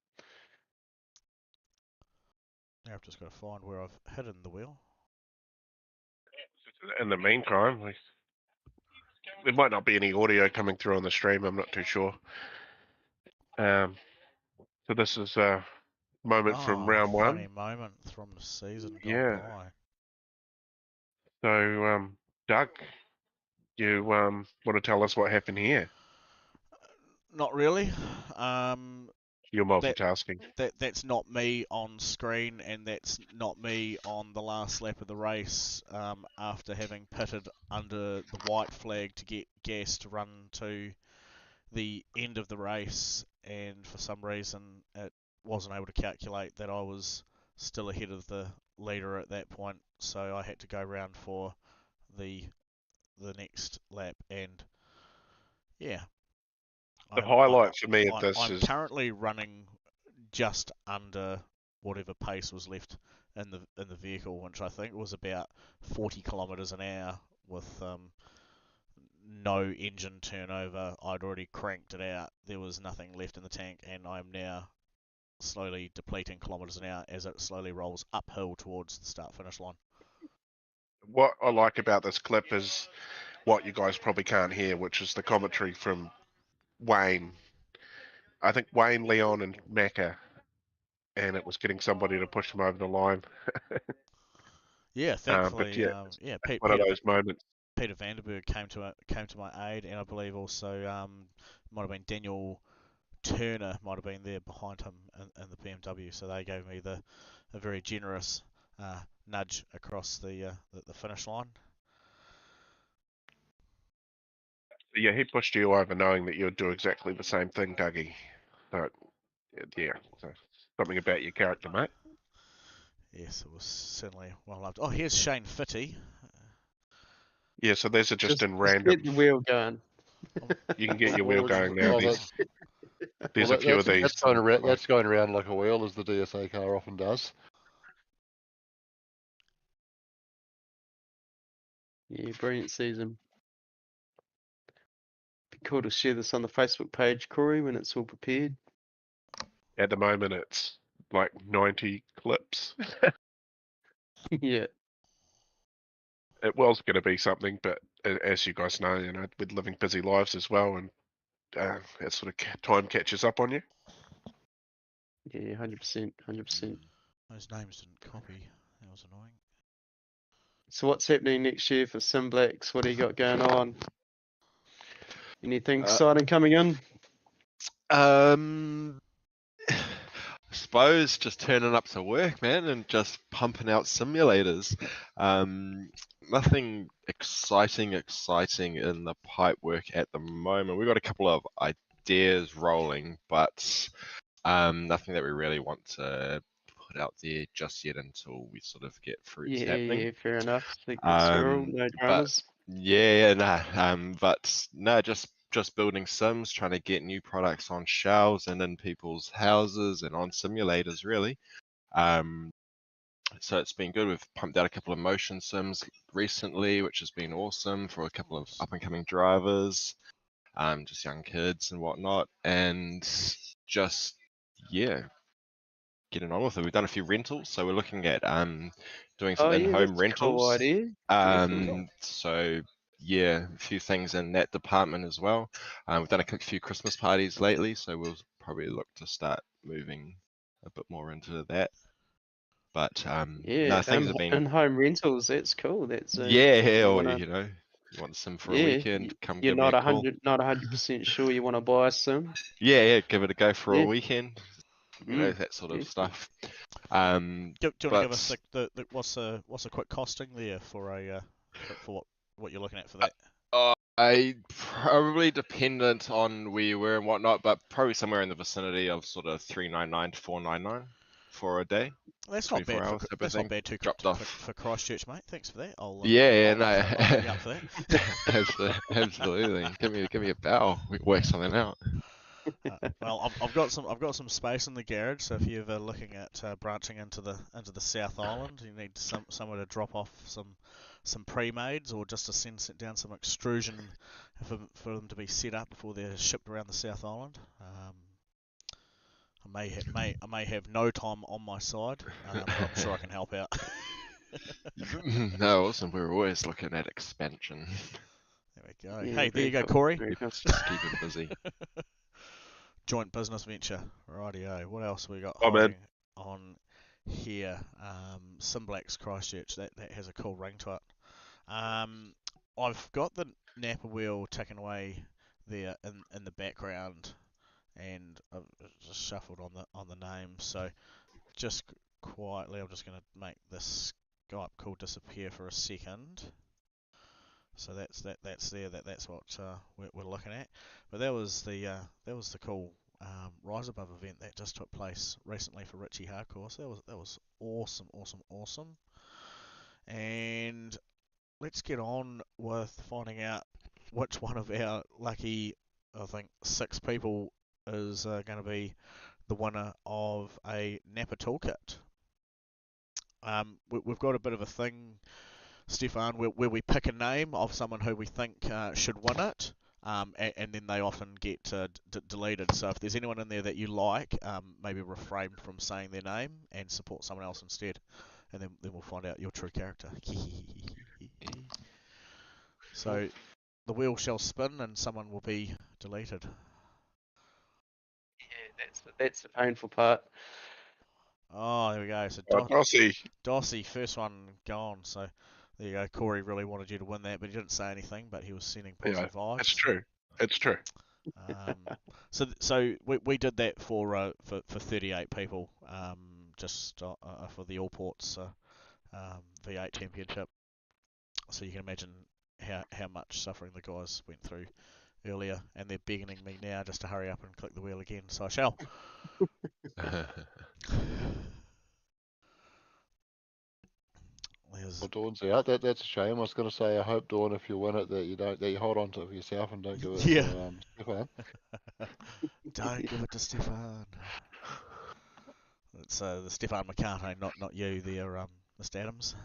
Now I've just got to find where I've hidden the wheel.
In the meantime, there might not be any audio coming through on the stream. I'm not too sure. So this is a moment from round
Funny
one.
moment from the season gone
Yeah.
by.
So, Doug, you want to tell us what happened here?
Not really.
You're multitasking.
That's not me on screen, and that's not me on the last lap of the race after having pitted under the white flag to get gas to run to the end of the race, and for some reason it wasn't able to calculate that I was still ahead of the leader at that point, so I had to go round for the next lap, and Yeah.
The highlight for me of
I'm,
this
I'm
is
currently running just under whatever pace was left in the vehicle, which I think was about 40 kilometers an hour with no engine turnover. I'd already cranked it out. There was nothing left in the tank, and I'm now slowly depleting kilometers an hour as it slowly rolls uphill towards the start-finish line.
what I like about this clip is what you guys probably can't hear, which is the commentary from Wayne. I think Wayne, Leon, and Macca, and it was getting somebody to push him over the line.
Yeah,
But
thankfully,
yeah,
yeah,
one of those moments.
Peter Vanderberg came to my aid, and I believe also might have been Daniel Turner might have been there behind him in the BMW, so they gave me a very generous nudge across the finish line.
Yeah, he pushed you over knowing that you'd do exactly the same thing, Dougie. So, yeah, so something about your character, mate.
Yes, it was certainly well loved. Oh, here's Shane Fitty.
Yeah, so these are just in
Just
random.
get the wheel going.
You can get your
Well,
wheel going now.
well,
There's a few of these.
That's going around like a wheel, as the DSA car often does.
Yeah, brilliant season. Be cool to share this on the Facebook page, Corey, when it's all prepared.
At the moment, it's like 90 clips.
Yeah.
It was going to be something, but as you guys know, with living busy lives as well, and that sort of time catches up on you.
Yeah, 100%, 100%.
Those names didn't copy. That was annoying.
So what's happening next year for Sim Blacks? What do you got going on? Anything exciting coming in?
I suppose just turning up to work, man, and just pumping out simulators. Nothing exciting in the pipe work at the moment. We've got a couple of ideas rolling, but nothing that we really want to put out there just yet until we sort of get fruits happening.
Yeah, fair enough. Secrets feral, no dramas.
But no, just building sims, trying to get new products on shelves and in people's houses and on simulators, really. So it's been good. We've pumped out a couple of motion sims recently, which has been awesome for a couple of up and coming drivers, just young kids and whatnot, and just getting on with it. We've done a few rentals, so we're looking at doing some in-home
That's a cool
rentals.
idea. Definitely.
So yeah, a few things in that department as well. We've done a few Christmas parties lately, so we'll probably look to start moving a bit more into that. But no, things have been
in-home rentals. That's cool. That's
or you want some for a weekend, come
you're
give me
not
a call.
not 100% sure you want to buy a sim.
Yeah, give it a go for a
Yeah.
weekend. That sort of
definitely.
stuff.
Do you want to give us what's a quick costing there for what you're looking at for that?
I probably dependent on where you were and whatnot, but probably somewhere in the vicinity of sort of $399 to $499 for a day.
That's not bad. That's not bad for Christchurch, mate. Thanks for that. I'll hit you up for
that. Absolutely. Give me a bow. We can work something out.
Well, I've got some space in the garage, so if you're ever looking at branching into the South Island, you need somewhere to drop off some pre-mades, or just to send down some extrusion for them to be set up before they're shipped around the South Island. I may have no time on my side, but I'm sure I can help out.
No, awesome. We're always looking at expansion.
There we go.
Yeah,
Hey, there you go,
cool.
Corey.
Just keep him busy.
Joint business venture. Rightio. What else we got on here? Simblacks Christchurch. That has a cool ring to it. I've got the Napa wheel taken away there in the background, and I've just shuffled on the name. So just quietly, I'm just going to make this Skype call disappear for a second. So that's there. That's what we're looking at. But that was the cool Rise Above event that just took place recently for Richie Hardcore. So that was awesome. And let's get on with finding out which one of our lucky I think 6 people is going to be the winner of a Napa toolkit. We've got a bit of a thing, Stefan, where we pick a name of someone who we think should win it, and then they often get deleted. So if there's anyone in there that you like, maybe refrain from saying their name and support someone else instead, and then we'll find out your true character. So the wheel shall spin and someone will be deleted.
Yeah, that's the painful part.
Oh, there we go. So
Dossie.
Dossie, first one gone. So there you go. Corey really wanted you to win that, but he didn't say anything. But he was sending positive vibes.
It's true. It's true.
So we did that for 38 people, just for the All Ports V8 Championship. So you can imagine how much suffering the guys went through earlier, and they're begging me now just to hurry up and click the wheel again. So I shall.
Well, Dawn's out. That's a shame. I was going to say, I hope, Dawn, if you win it, that you hold on to it for yourself and don't give it to Stefan.
Don't give it to Stefan. It's the Stefan McCartney, not you there, Mr. Adams.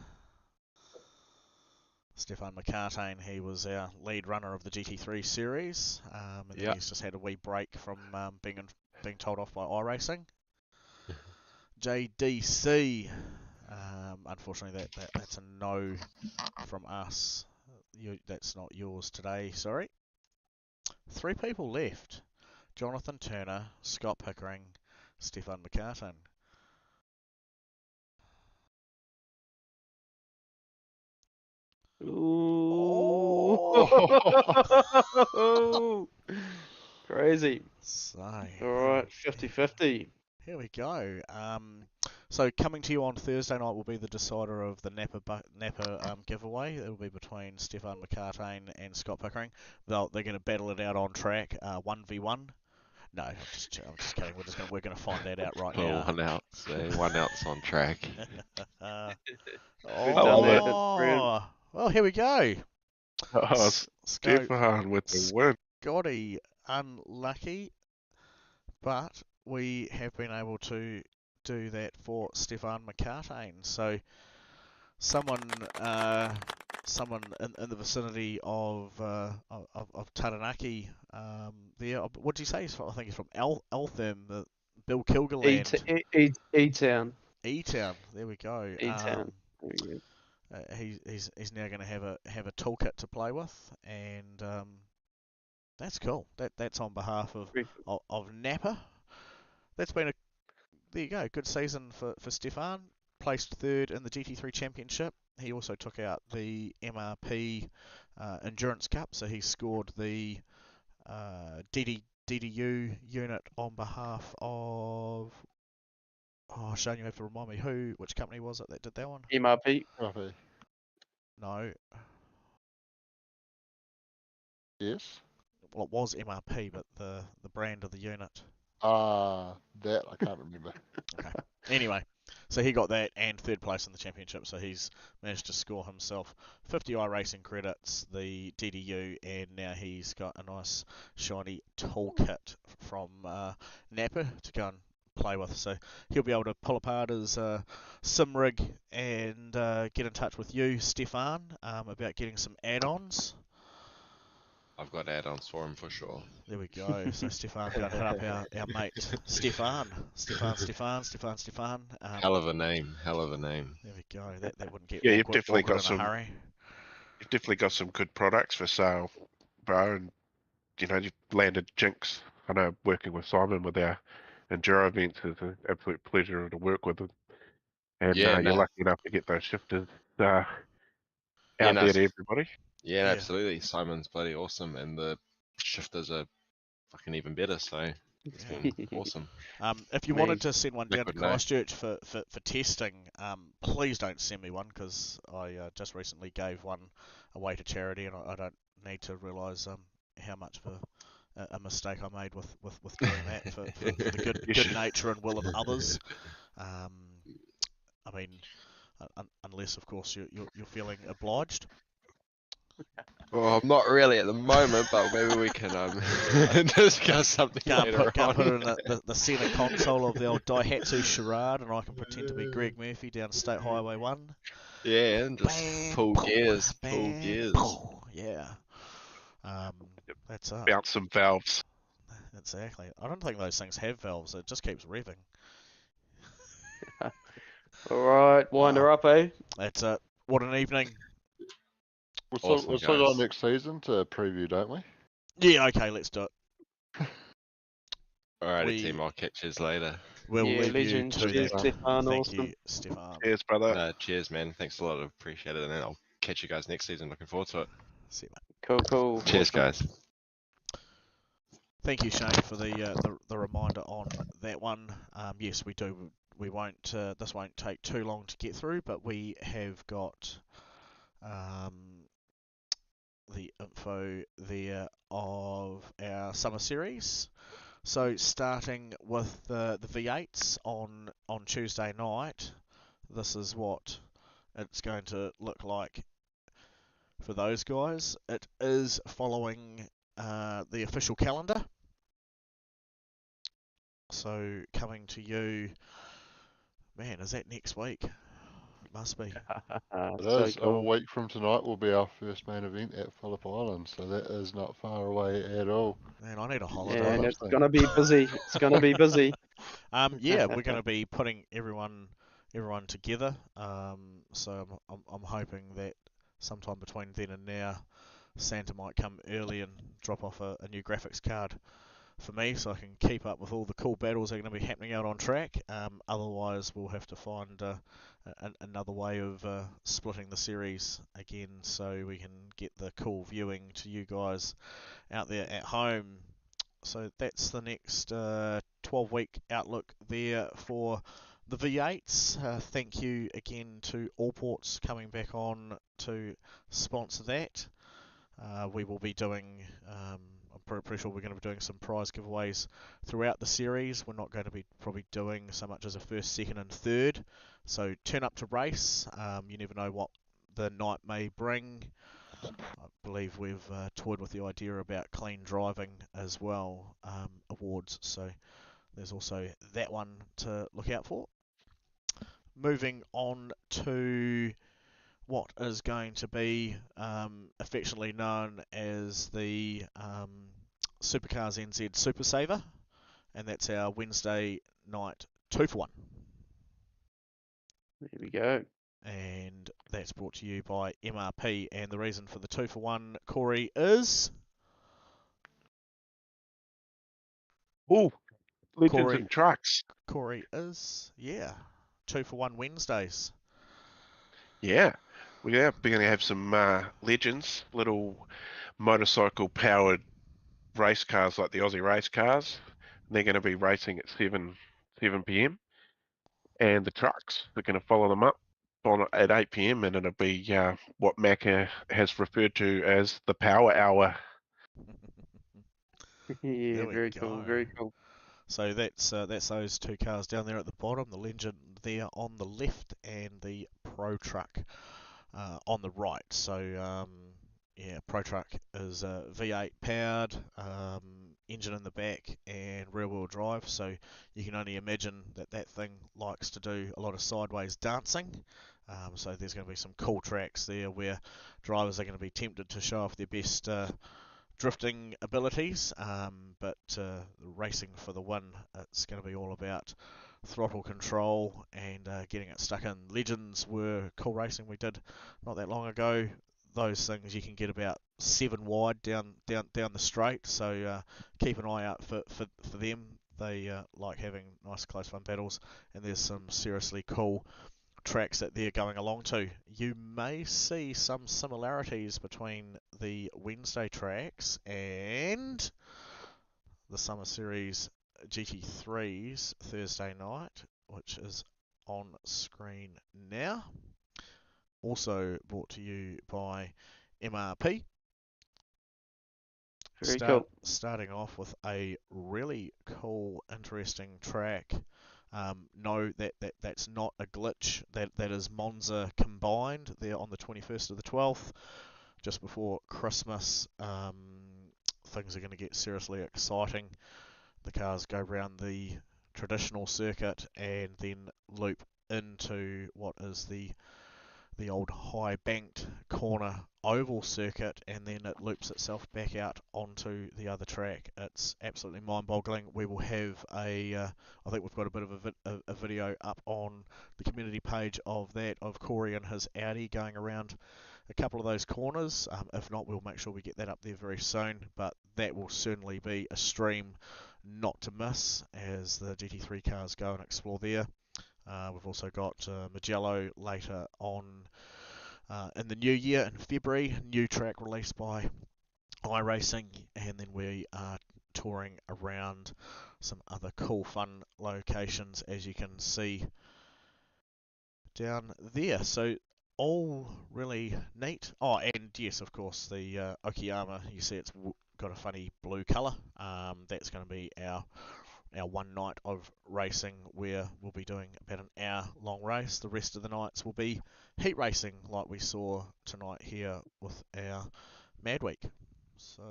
Stefan McCartney, he was our lead runner of the GT3 series, and then he's just had a wee break from being told off by iRacing. JDC, unfortunately that's a no from us. That's not yours today, sorry. 3 people left. Jonathan Turner, Scott Pickering, Stefan McCartan.
Ooh.
Oh.
Crazy.
So,
alright, 50-50.
Here we go. So coming to you on Thursday night will be the decider of the Napa giveaway. It'll be between Stefan McCartan and Scott Pickering. They're going to battle it out on track, 1v1. No, I'm just kidding. We're going to find that out right now.
One out's on track.
Well, here we go.
Stefan with the win.
Scotty, unlucky, but we have been able to do that for Stefan McCartan. So someone in the vicinity of Taranaki there. What did you say? I think he's from Eltham, Bill Kilgerland.
E-Town.
E-Town. There we go.
E-Town.
He's now going to have a toolkit to play with, and that's cool. That's on behalf of Napa. That's been there you go, good season for Stefan. Placed 3rd in the GT3 Championship. He also took out the MRP Endurance Cup, so he scored the DDU unit on behalf of. Oh, Shane, you have to remind me which company was it that did that one?
MRP.
No.
Yes.
Well, it was MRP, but the brand of the unit.
That I can't remember.
Okay. Anyway, so he got that and 3rd place in the championship, so he's managed to score himself 50 iRacing credits, the DDU, and now he's got a nice shiny toolkit from Napa to go and play with. So he'll be able to pull apart his sim rig and get in touch with you, Stefan, about getting some add-ons.
I've got add-ons for him for sure.
There we go. So Stefan, going to hit up our mate Stefan.
Hell of a name.
There we go. That wouldn't get
you've
awkward,
definitely
awkward
got
in
some.
a hurry.
You've definitely got some good products for sale, bro. And you've landed Jinx. I know working with Simon with our enduro events is an absolute pleasure to work with him. And you're lucky enough to get those shifters out there to everybody.
Yeah, absolutely. Simon's bloody awesome, and the shifters are fucking even better. So it's been awesome.
If you wanted to send one down to Christchurch for testing, please don't send me one because I just recently gave one away to charity, and I don't need to realise how much of a mistake I made with doing that for the good nature and will of others. I mean, unless of course you're feeling obliged.
Well, I'm not really at the moment, but maybe we can discuss something later
Go and put it
on.
in the center console of the old Daihatsu Charade, and I can pretend to be Greg Murphy down State Highway 1.
Yeah, and just
Bam,
pull
poof,
gears, pull
bam,
gears.
poof. Yeah. That's up.
Bounce some valves.
Exactly. I don't think those things have valves. It just keeps revving.
All right, wind her up, eh?
That's it. What an evening.
Awesome,
we've still got
guys.
next season to preview, don't we?
Yeah, okay, let's do it.
Alrighty,
We-
team. I'll catch you later.
We'll
Yeah,
leave you
legend.
to
Cheers,
that.
Stefan.
Thank
Awesome.
you, Stefan.
Cheers, brother.
Cheers, man. Thanks a lot. I appreciate it. And then I'll catch you guys next season. Looking forward to it.
See you, mate.
Cool, cool.
Cheers,
Awesome.
guys.
Thank you, Shane, for the reminder on that one. Yes, we do. We won't. This won't take too long to get through, but we have got the info there of our summer series. So starting with the V8s on Tuesday night, this is what it's going to look like for those guys. It is following the official calendar. So coming to you, man, is that next week? Must be.
It
So
is. A
cool.
week from tonight will be our first main event at Phillip Island, so that is not far away at all.
Man, I need a holiday.
And
Right
it's
up there.
gonna be busy. It's gonna be busy.
Yeah, we're going to be putting everyone together. So I'm hoping that sometime between then and now, Santa might come early and drop off a new graphics card for me, so I can keep up with all the cool battles that are going to be happening out on track. Otherwise, we'll have to find another way of splitting the series again, so we can get the cool viewing to you guys out there at home. So that's the next 12-week outlook there for the V8s. Thank you again to Allports coming back on to sponsor that. We will be doing, I'm pretty sure we're going to be doing some prize giveaways throughout the series. We're not going to be probably doing so much as a first, second and third. So turn up to race. You never know what the night may bring. I believe we've toyed with the idea about clean driving as well, awards. So there's also that one to look out for. Moving on to what is going to be affectionately known as the SuperCars NZ Super Saver, and that's our Wednesday night 2-for-1.
There we go.
And that's brought to you by MRP. And the reason for the 2-for-1, Corey, is...
Ooh, Legends
Corey.
and Trucks.
Corey is, 2-for-1 Wednesdays.
Yeah. We're going to have some Legends, little motorcycle-powered race cars like the Aussie race cars. They're going to be racing at 7 p.m. And the trucks, we're going to follow them up at 8 p.m. and it'll be what Macca has referred to as the Power Hour.
Yeah,
we
very
go.
cool. Very cool.
So that's those two cars down there at the bottom, the Legend there on the left and the Pro Truck on the right. So Pro Truck is V8 powered, engine in the back and rear wheel drive, so you can only imagine that thing likes to do a lot of sideways dancing. So there's going to be some cool tracks there where drivers are going to be tempted to show off their best drifting abilities, but racing for the win, it's going to be all about throttle control and getting it stuck in. Legends were cool racing we did not that long ago. Those things you can get about 7 wide down the straight, so keep an eye out for them. They like having nice close fun battles, and there's some seriously cool tracks that they're going along to. You may see some similarities between the Wednesday tracks and the Summer Series GT3's Thursday night, which is on screen now. Also brought to you by MRP.
Very cool.
Starting off with a really cool, interesting track. No, that's not a glitch. That is Monza combined there on the 21st of the 12th. just before Christmas. Things are going to get seriously exciting. The cars go round the traditional circuit and then loop into what is the old high banked corner oval circuit, and then it loops itself back out onto the other track. It's absolutely mind-boggling. We will have I think we've got a bit of a video up on the community page of that, of Corey and his Audi going around a couple of those corners. If not, we'll make sure we get that up there very soon, but that will certainly be a stream not to miss as the GT3 cars go and explore there. We've also got Magello later on in the new year in February, new track released by iRacing, and then we are touring around some other cool fun locations, as you can see down there. So all really neat. Oh, and yes, of course, the Okayama, you see it's got a funny blue colour. That's going to be our one night of racing, where we'll be doing about an hour long race. The rest of the nights will be heat racing, like we saw tonight here with our Mad Week. So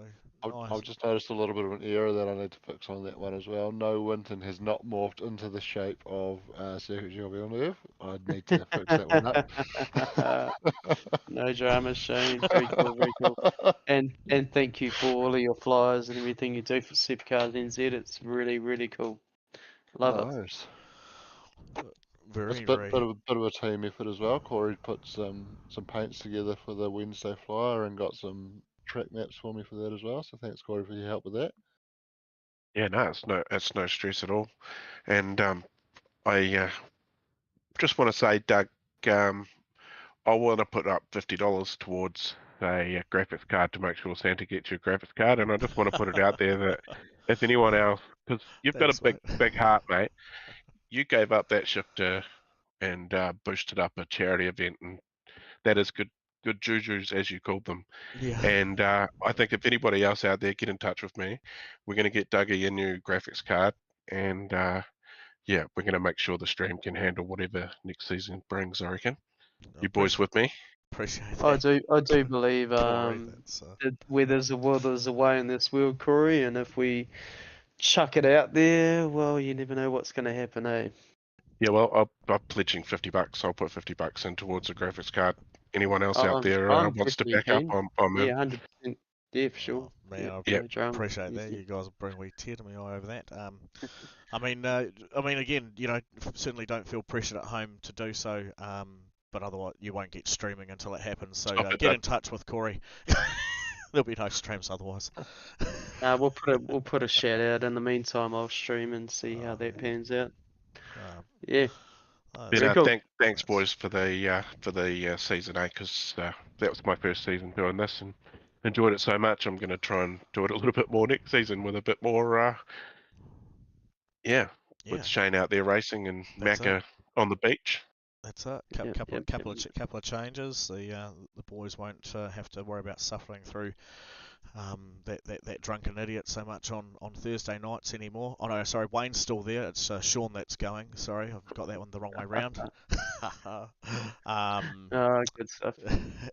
nice.
I've just noticed a little bit of an error that I need to fix on that one as well. No, Winton has not morphed into the shape of Circuit Gilles Villeneuve. I'd need to fix that one up.
No drama, Shane. Very cool, very cool. And thank you for all of your flyers and everything you do for Supercars NZ. It's really, really cool. Love it.
Nice.
Very,
It's a
very.
bit of a team effort as well. Corey put some paints together for the Wednesday flyer and got some track maps for me for that as well. So thanks, Corey, for your help with that.
Yeah, no, it's no stress at all. And I just want to say, Doug, I want to put up $50 towards a graphics card to make sure Santa gets you a graphics card, and I just want to put it out there that if anyone else, because you've
Thanks,
got a
mate.
big heart, mate, you gave up that shifter and boosted up a charity event, and that is good jujus, as you called them.
Yeah.
And I think if anybody else out there, get in touch with me. We're going to get Dougie a new graphics card, and yeah, we're going to make sure the stream can handle whatever next season brings, I reckon. You boys with me?
Appreciate that.
I do believe
Corey, that's,
that where there's a will, there's a way in this world, Corey. And if we chuck it out there, well, you never know what's going to happen, eh?
Yeah, well, I'm pledging $50. I'll put $50 in towards a graphics card. Anyone else out there
I'm
wants to
definitely
back up?
keen.
I'm in.
Yeah, 100%. Yeah, for sure.
oh, man,
Yeah,
I
Yeah.
no drama.
appreciate that.
Easy.
You guys bring a wee tear to my eye over that. I mean, again, certainly don't feel pressured at home to do so. But otherwise, you won't get streaming until it happens. So
Stop it,
get
Doug.
in touch with Corey. There'll be no streams otherwise.
We'll put a shout out in the meantime. I'll stream and see how that pans out. Yeah.
You
Very
know,
cool.
thanks, boys, for the season 8, because that was my first season doing this and enjoyed it so much. I'm going to try and do it a little bit more next season with a bit more, with Shane out there racing and
That's
Macca on the beach.
That's it.
Yep,
Couple of changes. The boys won't have to worry about suffering through that drunken idiot so much on Thursday nights anymore. Oh no, sorry, Wayne's still there. It's Sean that's going. Sorry, I've got that one the wrong way round.
Good stuff.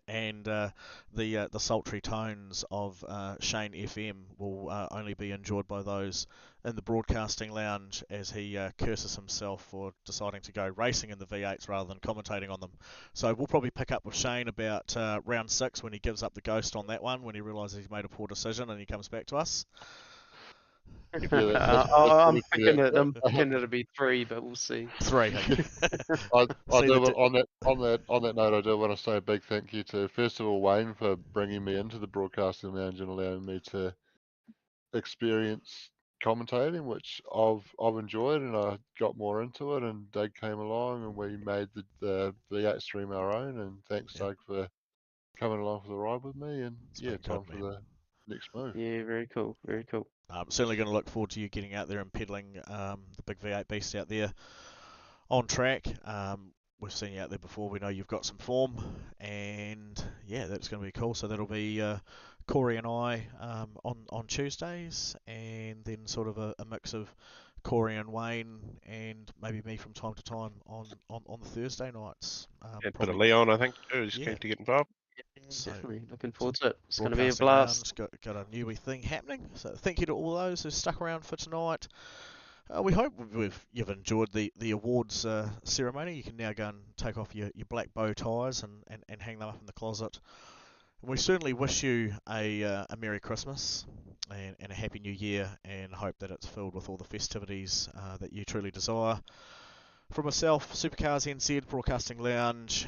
And the sultry tones of Shane FM will only be enjoyed by those in the broadcasting lounge, as he curses himself for deciding to go racing in the V8s rather than commentating on them. So we'll probably pick up with Shane about round 6 when he gives up the ghost on that one, when he realises he's made a poor decision and he comes back to us.
Yeah,
I'm thinking it'll be 3, but we'll see.
3.
I do on that note, I do want to say a big thank you to, first of all, Wayne for bringing me into the broadcasting lounge and allowing me to experience commentating, which I've enjoyed, and I got more into it. And Doug came along, and we made the V8 stream our own. And thanks, Doug, for coming along for the ride with me. And time for the next move.
Yeah, very cool, very cool.
I'm certainly going to look forward to you getting out there and peddling the big V8 beast out there on track. We've seen you out there before. We know you've got some form, and yeah, that's going to be cool. So that'll be Corey and I on Tuesdays, and then sort of a mix of Corey and Wayne, and maybe me from time to time on the Thursday nights.
And bit of Leon, I think, too, is
Yeah.
keen to get involved.
So
Definitely looking forward to it. It's going to be a
Broadcasting
blast.
Lounge got a new wee thing happening. So thank you to all those who stuck around for tonight. We hope you've enjoyed the awards ceremony. You can now go and take off your black bow ties and hang them up in the closet. And we certainly wish you a Merry Christmas and a Happy New Year, and hope that it's filled with all the festivities that you truly desire. From myself, SuperCars NZ Broadcasting Lounge,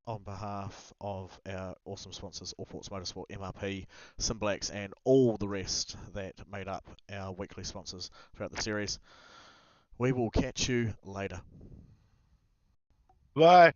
on behalf of our awesome sponsors, All Ports Motorsport, MRP, Simblacks, and all the rest that made up our weekly sponsors throughout the series, we will catch you later.
Bye.